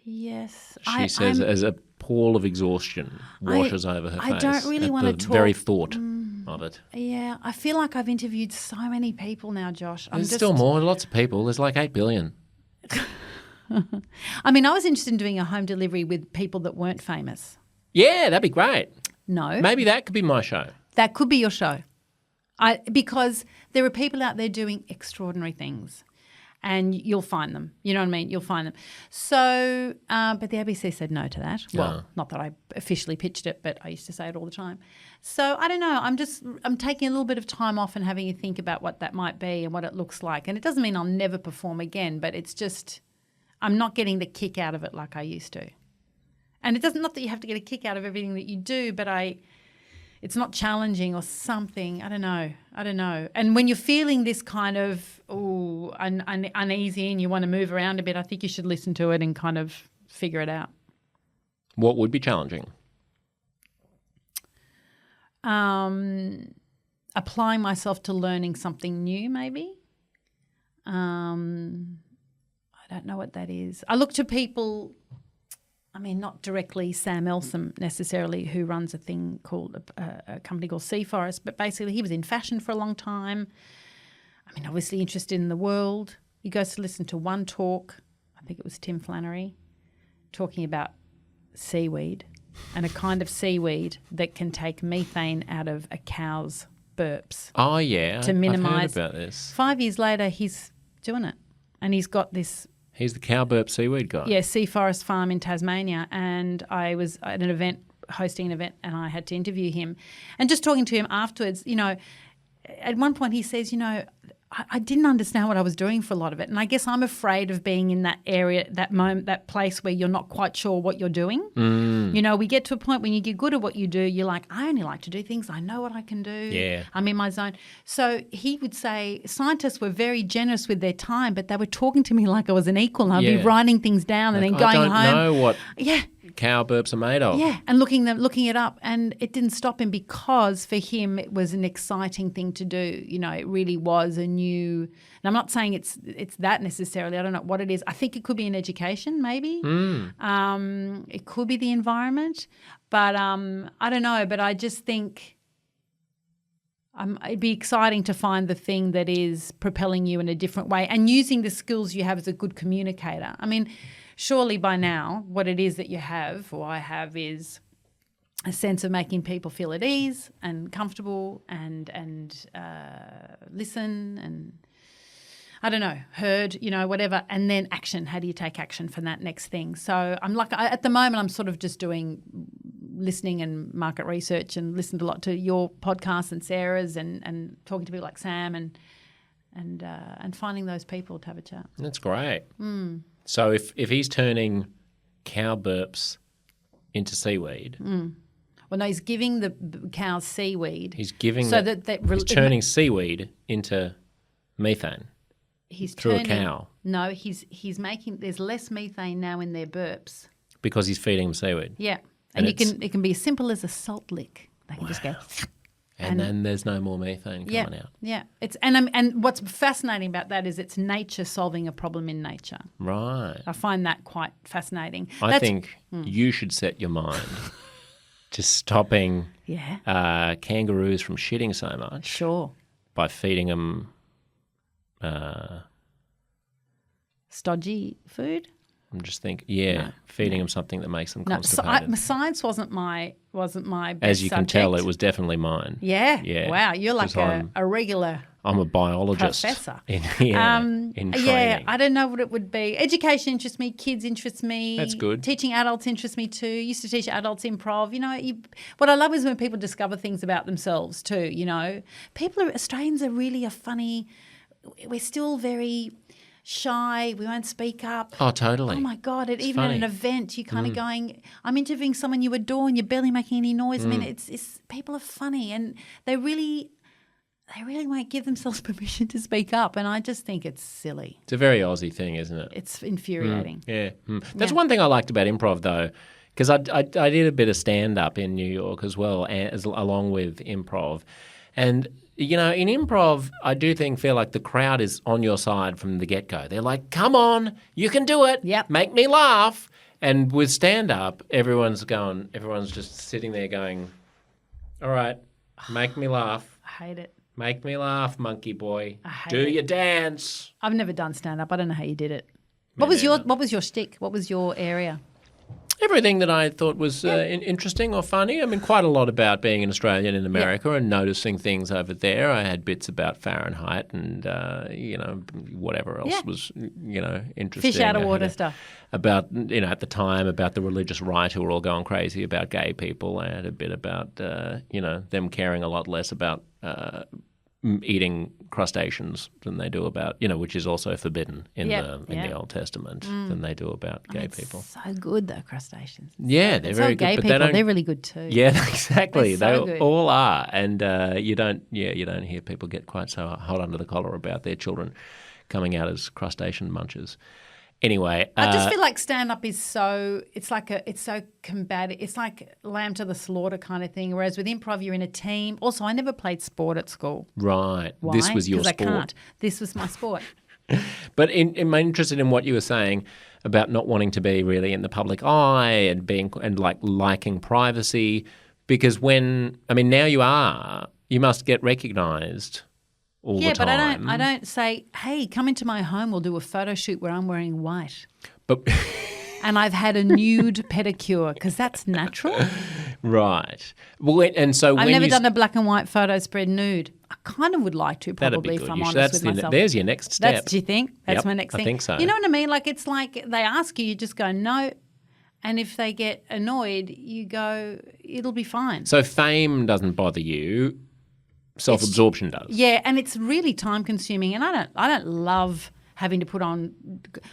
S1: She says as a pall of exhaustion washes over her face.
S2: I don't really want to talk.
S1: The very thought of it.
S2: Yeah, I feel like I've interviewed so many people now, Josh.
S1: There's still more. Lots of people. There's like 8 billion.
S2: I was interested in doing a home delivery with people that weren't famous.
S1: Yeah, that'd be great.
S2: No.
S1: Maybe that could be my show.
S2: That could be your show. Because there are people out there doing extraordinary things. And you'll find them. You know what I mean? You'll find them. So, but the ABC said no to that. Well, not that I officially pitched it, but I used to say it all the time. So I don't know. I'm taking a little bit of time off and having a think about what that might be and what it looks like. And it doesn't mean I'll never perform again, but it's just I'm not getting the kick out of it like I used to. And it doesn't, not that you have to get a kick out of everything that you do, but it's not challenging or something. I don't know. And when you're feeling this kind of uneasy and you want to move around a bit, I think you should listen to it and kind of figure it out.
S1: What would be challenging?
S2: Applying myself to learning something new, maybe. I don't know what that is. I look to people. Not directly Sam Elsom necessarily, who runs a thing called a company called Sea Forest, but basically he was in fashion for a long time. Obviously interested in the world. He goes to listen to one talk, I think it was Tim Flannery, talking about seaweed and a kind of seaweed that can take methane out of a cow's burps.
S1: Oh, yeah.
S2: To minimise.
S1: I've heard about this.
S2: 5 years later, he's doing it. And he's got this...
S1: He's the cow burp seaweed guy.
S2: Yeah, Sea Forest Farm in Tasmania. And I was at an event, hosting an event, and I had to interview him. And just talking to him afterwards, at one point he says, I didn't understand what I was doing for a lot of it. And I guess I'm afraid of being in that area, that moment, that place where you're not quite sure what you're doing. You know, we get to a point when you get good at what you do, you're like, I only like to do things I know what I can do.
S1: Yeah.
S2: I'm in my zone. So he would say scientists were very generous with their time, but they were talking to me like I was an equal. And I'd be writing things down and then going home.
S1: I don't know what cow burps are made of.
S2: Yeah, and looking it up, and it didn't stop him because for him it was an exciting thing to do. You know, it really was a new. And I'm not saying it's that necessarily. I don't know what it is. I think it could be an education, maybe. It could be the environment, but I don't know. But I just think it'd be exciting to find the thing that is propelling you in a different way and using the skills you have as a good communicator. I mean, surely by now what it is that you have or I have is a sense of making people feel at ease and comfortable and listen and, I don't know, heard, you know, whatever, and then action. How do you take action for that next thing? So I'm like, at the moment I'm sort of just doing listening and market research and listened a lot to your podcast and Sarah's and talking to people like Sam and finding those people to have a chat.
S1: That's great. So if he's turning cow burps into seaweed.
S2: Well, no, he's giving the cows seaweed.
S1: He's giving
S2: so
S1: he's turning seaweed into methane.
S2: He's
S1: through
S2: turning,
S1: a cow.
S2: No, he's making. There's less methane now in their burps
S1: because he's feeding them seaweed.
S2: Yeah, and it can be as simple as a salt lick. They can just go.
S1: And then there's no more methane coming out.
S2: Yeah, it's and what's fascinating about that is it's nature solving a problem in nature.
S1: Right.
S2: I find that quite fascinating.
S1: I think you should set your mind to stopping kangaroos from shitting so much.
S2: Sure.
S1: By feeding them
S2: stodgy food.
S1: I'm just thinking, feeding them something that makes them constipated.
S2: Science wasn't my best
S1: As you
S2: subject.
S1: can tell, it was definitely mine.
S2: Yeah. Wow, you're like a regular.
S1: I'm a biologist.
S2: Professor.
S1: In training.
S2: Yeah, I don't know what it would be. Education interests me. Kids interest me.
S1: That's good.
S2: Teaching adults interests me too. Used to teach adults improv. You know, what I love is when people discover things about themselves too. You know, Australians are really a funny. We're still very shy. We won't speak up.
S1: Oh, totally.
S2: Oh my God! Even
S1: funny.
S2: at an event, you're kind of going. I'm interviewing someone you adore, and you're barely making any noise. I mean, it's people are funny, and they really won't give themselves permission to speak up, and I just think it's silly.
S1: It's a very Aussie thing, isn't it?
S2: It's infuriating.
S1: That's one thing I liked about improv, though, because I did a bit of stand-up in New York as well, along with improv. And, you know, in improv, I do feel like the crowd is on your side from the get-go. They're like, come on, you can do it.
S2: Yep.
S1: Make me laugh. And with stand-up, everyone's just sitting there going, all right, make me laugh.
S2: I hate it.
S1: Make me laugh, monkey boy.
S2: I hate
S1: Do
S2: it.
S1: your dance.
S2: I've never done stand-up. I don't know how you did it. What was your shtick? What was your area?
S1: Everything that I thought was interesting or funny. I mean, quite a lot about being an Australian in America and noticing things over there. I had bits about Fahrenheit and, whatever else was, interesting.
S2: Fish out of water stuff.
S1: About, at the time, about the religious right who were all going crazy about gay people. I had a bit about, them caring a lot less about eating crustaceans than they do about, which is also forbidden in the Old Testament than they do about gay people.
S2: So good though, crustaceans.
S1: Yeah, they're very
S2: gay
S1: good.
S2: People,
S1: but
S2: they're really good too.
S1: Yeah, exactly.
S2: They're so
S1: they
S2: good.
S1: all are, and you don't hear people get quite so hot under the collar about their children coming out as crustacean munchers. Anyway,
S2: I just feel like stand-up is it's so combative. It's like lamb to the slaughter kind of thing, whereas with improv you're in a team. Also, I never played sport at school.
S1: Right.
S2: Why?
S1: This was your sport.
S2: Because I can't. This was my sport.
S1: But I'm interested in what you were saying about not wanting to be really in the public eye and liking privacy, because now you must get recognised all the time.
S2: Yeah, but I don't say, hey, come into my home, we'll do a photo shoot where I'm wearing white.
S1: But
S2: and I've had a nude pedicure, because that's natural.
S1: Right. Well, and so
S2: I've never done a black and white photo spread nude. I kind of would like to, probably, if I'm honest with myself.
S1: There's your next step.
S2: Do you think? That's my next thing.
S1: I think so.
S2: You know what I mean? Like, it's like they ask you, you just go, no. And if they get annoyed, you go, it'll be fine.
S1: So fame doesn't bother you. self-absorption does.
S2: Yeah, and it's really time consuming, and I don't love having to put on,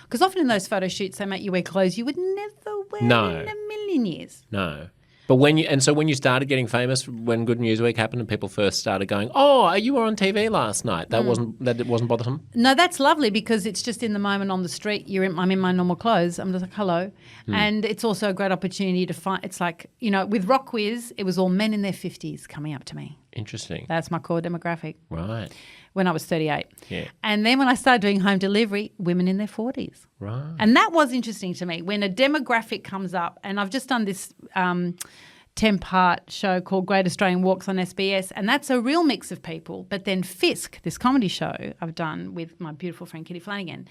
S2: because often in those photo shoots they make you wear clothes you would never wear in a million years.
S1: No. But when you started getting famous, when Good News Week happened and people first started going, "Oh, you were on TV last night," that wasn't bothersome?
S2: No, that's lovely, because it's just in the moment on the street. I'm in my normal clothes. I'm just like, hello. And it's also a great opportunity to find. It's like, with RocKwiz, it was all men in their 50s coming up to me.
S1: Interesting.
S2: That's my core demographic.
S1: Right.
S2: When I was 38.
S1: Yeah.
S2: And then when I started doing home delivery, women in their 40s.
S1: Right.
S2: And that was interesting to me when a demographic comes up. And I've just done this 10-part show called Great Australian Walks on SBS, and that's a real mix of people. But then Fisk, this comedy show I've done with my beautiful friend Kitty Flanagan,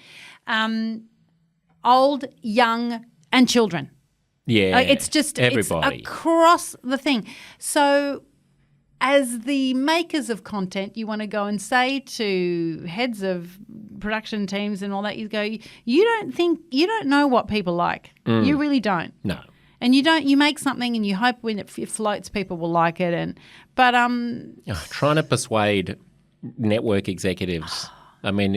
S2: old, young and children.
S1: Yeah.
S2: It's just
S1: everybody.
S2: It's across the thing. So as the makers of content, you want to go and say to heads of production teams and all that, you go, you don't know what people like. You really don't.
S1: No.
S2: And you make something and you hope when it floats, people will like it. But
S1: trying to persuade network executives. I mean,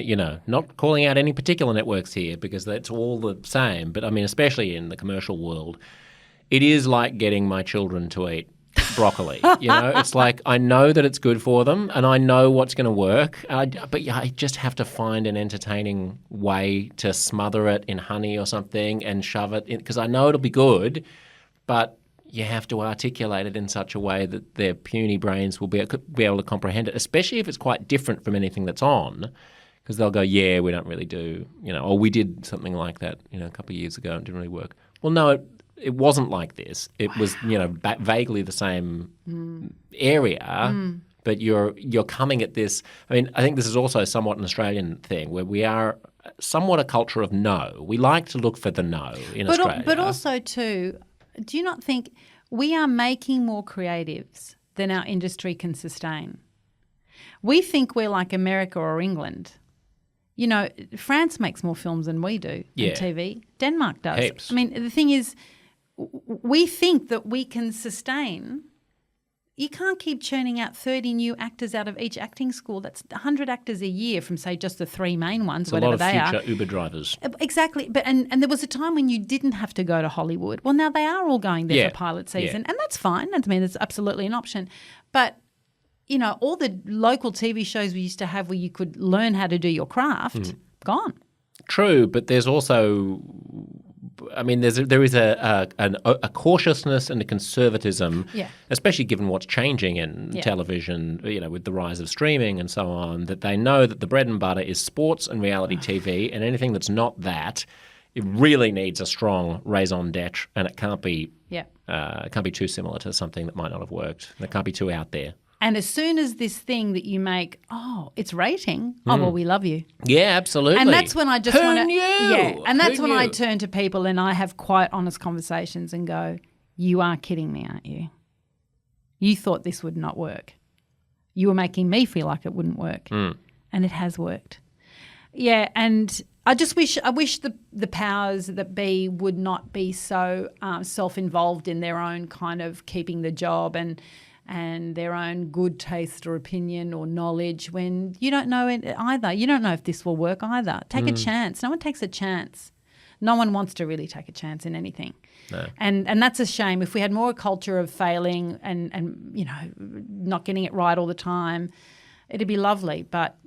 S1: not calling out any particular networks here because that's all the same. But I mean, especially in the commercial world, it is like getting my children to eat broccoli. It's like I know that it's good for them and I know what's going to work. But I just have to find an entertaining way to smother it in honey or something and shove it in, because I know it'll be good, but you have to articulate it in such a way that their puny brains will be able to comprehend it, especially if it's quite different from anything that's on, because they'll go, yeah, we don't really do, or we did something like that, a couple of years ago and it didn't really work. Well, no, it wasn't like this. It was, vaguely the same area, but you're coming at this. I mean, I think this is also somewhat an Australian thing where we are somewhat a culture of no. We like to look for the no in Australia.
S2: But also too, do you not think we are making more creatives than our industry can sustain? We think we're like America or England. France makes more films than we do on TV. Denmark does.
S1: Heaps.
S2: I mean, the thing is, we think that we can sustain. You can't keep churning out 30 new actors out of each acting school. That's 100 actors a year from, say, just the three main ones, whatever they are.
S1: A lot of future Uber drivers.
S2: Exactly. But and there was a time when you didn't have to go to Hollywood. Well, now they are all going there for pilot season, and that's fine. I mean, it's absolutely an option. But all the local TV shows we used to have where you could learn how to do your craft, gone.
S1: True, but there's also, I mean, there is a cautiousness and a conservatism, especially given what's changing in television, with the rise of streaming and so on, that they know that the bread and butter is sports and reality TV, and anything that's not that, it really needs a strong raison d'etre, and it can't be too similar to something that might not have worked. And it can't be too out there.
S2: And as soon as this thing that you make, it's rating, well, we love you.
S1: Yeah, absolutely.
S2: And that's when I just want to...
S1: Who knew?
S2: Yeah, and that's
S1: Who
S2: when
S1: knew?
S2: I turn to people and I have quite honest conversations and go, you are kidding me, aren't you? You thought this would not work. You were making me feel like it wouldn't work. And it has worked. Yeah, and I wish the powers that be would not be so self-involved in their own kind of keeping the job and their own good taste or opinion or knowledge when you don't know it either. You don't know if this will work either. Take a chance. No one takes a chance. No one wants to really take a chance in anything.
S1: No.
S2: And that's a shame. If we had more a culture of failing and not getting it right all the time, it'd be lovely. But,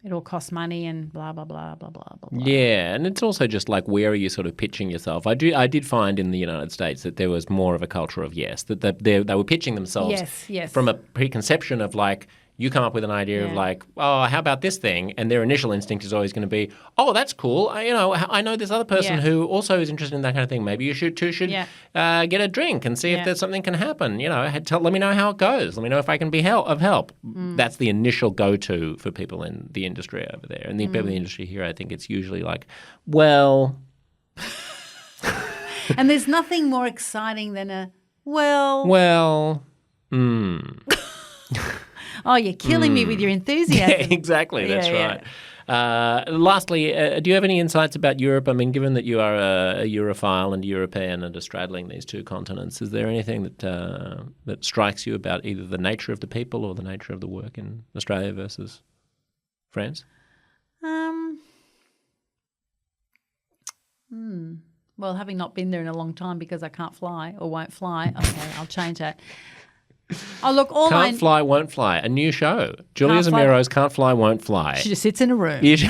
S2: it all costs money and blah, blah, blah, blah, blah, blah, blah.
S1: Yeah, and it's also just like, where are you sort of pitching yourself? I did find in the United States that there was more of a culture of that they were pitching themselves from a preconception of like, you come up with an idea of like, oh, how about this thing? And their initial instinct is always going to be, oh, that's cool. I know this other person who also is interested in that kind of thing. Maybe you should get a drink and see if there's something can happen. Let me know how it goes. Let me know if I can be of help. That's the initial go-to for people in the industry over there. And the people in the industry here, I think it's usually like, well...
S2: And there's nothing more exciting than a, well...
S1: Well...
S2: Oh, you're killing me with your enthusiasm.
S1: Yeah, exactly. That's right. Lastly, do you have any insights about Europe? I mean, given that you are a Europhile and European and are straddling these two continents, is there anything that strikes you about either the nature of the people or the nature of the work in Australia versus France?
S2: Well, having not been there in a long time because I can't fly or won't fly, okay, I'll change that. Oh, look,
S1: Can't Fly, Won't Fly, a new show. Julia Zemiro's Can't Fly, Won't Fly.
S2: She just sits in a room.
S1: It's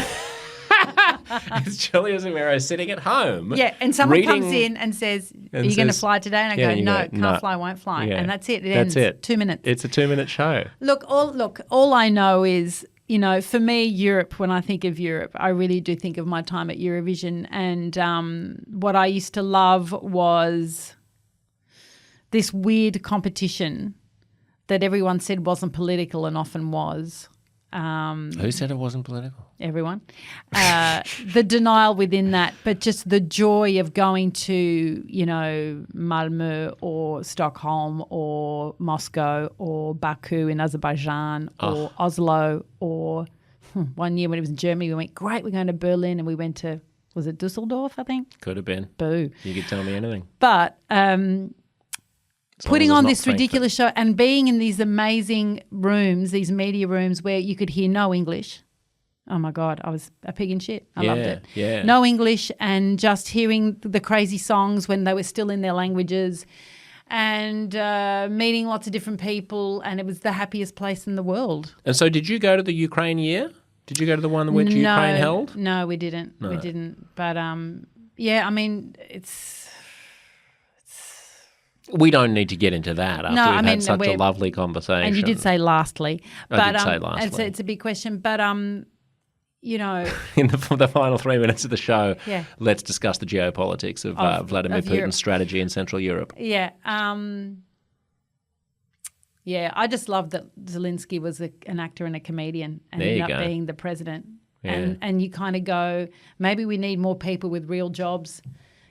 S1: Julia Zemiro sitting at home.
S2: Yeah, and someone comes in and says, are you going to fly today? And I go, no, can't fly, won't fly.
S1: Yeah.
S2: And that's it.
S1: That's
S2: ends
S1: it.
S2: 2 minutes.
S1: It's a 2-minute show.
S2: Look, all I know is, you know, for me, Europe, when I think of Europe, I really do think of my time at Eurovision. And what I used to love was this weird competition that everyone said wasn't political and often was.
S1: Who said it wasn't political?
S2: Everyone. The denial within that, but just the joy of going to, you know, Malmö or Stockholm or Moscow or Baku in Azerbaijan or Oslo or one year when it was in Germany, we went, great, we're going to Berlin, and we went to, was it Dusseldorf, I think?
S1: Could have been.
S2: Boo.
S1: You could tell me anything.
S2: But putting on this ridiculous show and being in these amazing rooms, these media rooms where you could hear no English. Oh, my God, I was a pig in shit. I loved it.
S1: Yeah.
S2: No English, and just hearing the crazy songs when they were still in their languages, and meeting lots of different people, and it was the happiest place in the world.
S1: And so did you go to the Ukraine year? Did you go to the one which Ukraine held?
S2: No, we didn't. No. We didn't. But, yeah, I mean,
S1: we don't need to get into that after we've had such a lovely conversation.
S2: And you did say lastly.
S1: I did say lastly.
S2: It's a big question. But, you know.
S1: In the final 3 minutes of the show, let's discuss the geopolitics of Vladimir Putin's Europe. Strategy in Central Europe.
S2: Yeah. Yeah, I just love that Zelensky was an actor and a comedian and ended up being the president. Yeah. And you kind of go, maybe we need more people with real jobs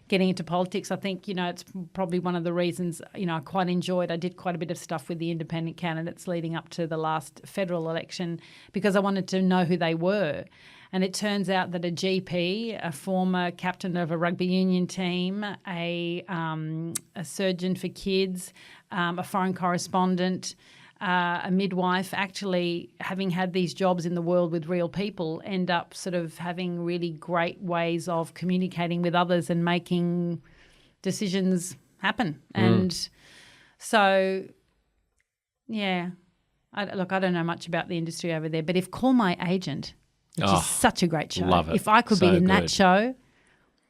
S2: getting into politics. I think, you know, it's probably one of the reasons, you know, I did quite a bit of stuff with the independent candidates leading up to the last federal election because I wanted to know who they were. And it turns out that a GP, a former captain of a rugby union team, a surgeon for kids, a foreign correspondent, a midwife, actually having had these jobs in the world with real people, end up sort of having really great ways of communicating with others and making decisions happen. And so, yeah, I don't know much about the industry over there, but if Call My Agent, which is such a great show,
S1: love it.
S2: If I could be in that show.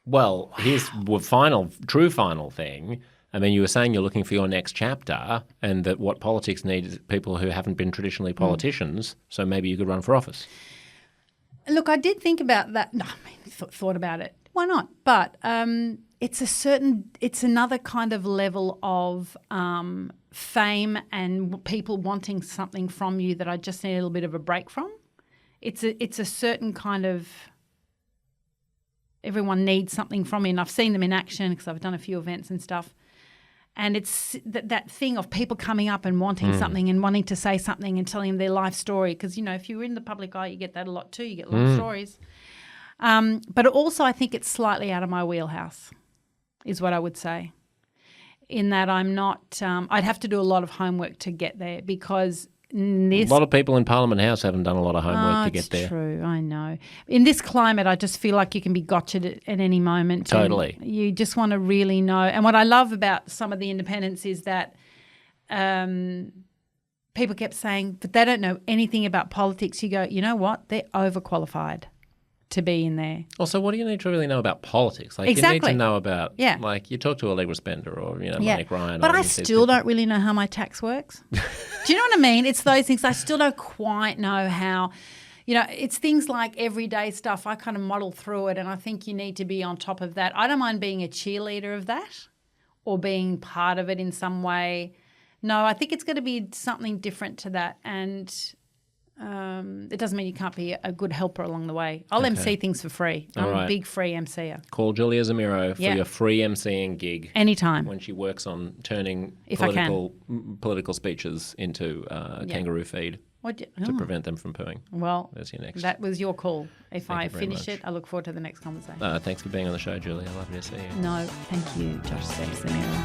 S1: Well, here's the true final thing. I mean, you were saying you're looking for your next chapter and that what politics needs is people who haven't been traditionally politicians, so maybe you could run for office. Look,
S2: I did think about that. No, I mean, thought about it. Why not? But it's another kind of level of fame and people wanting something from you that I just need a little bit of a break from. It's a certain kind of... Everyone needs something from me, and I've seen them in action because I've done a few events and stuff. And it's that thing of people coming up and wanting something and wanting to say something and telling their life story. Because, you know, if you're in the public eye, you get that a lot too. You get long stories. But also I think it's slightly out of my wheelhouse is what I would say. In that I'm not I'd have to do a lot of homework to get there because a
S1: lot of people in Parliament House haven't done a lot of homework to get there.
S2: It's true, I know. In this climate, I just feel like you can be gotcha'd at any moment.
S1: Totally.
S2: You just want to really know. And what I love about some of the independents is that people kept saying, but they don't know anything about politics. You go, you know what? They're overqualified to be in there.
S1: Also, what do you need to really know about politics? Like,
S2: exactly.
S1: You need to know about, like, you talk to Allegra Spender or, you know, Monique Ryan.
S2: But I still don't really know how my tax works. Do you know what I mean? It's those things. I still don't quite know how, you know, it's things like everyday stuff. I kind of muddle through it, and I think you need to be on top of that. I don't mind being a cheerleader of that or being part of it in some way. No, I think it's going to be something different to that, and it doesn't mean you can't be a good helper along the way. I'll MC things for free. I'm a big free MCer.
S1: Call Julia Zemiro for your free MCing gig.
S2: Anytime.
S1: When she works on turning political speeches into kangaroo feed. to prevent them from pooing.
S2: Well,
S1: There's your next.
S2: that was your call. If
S1: Thank
S2: I
S1: you very
S2: finish
S1: much.
S2: it, I look forward to the next conversation.
S1: Thanks for being on the show, Julie. I love to see you.
S2: No, thank you, Josh Zemiro.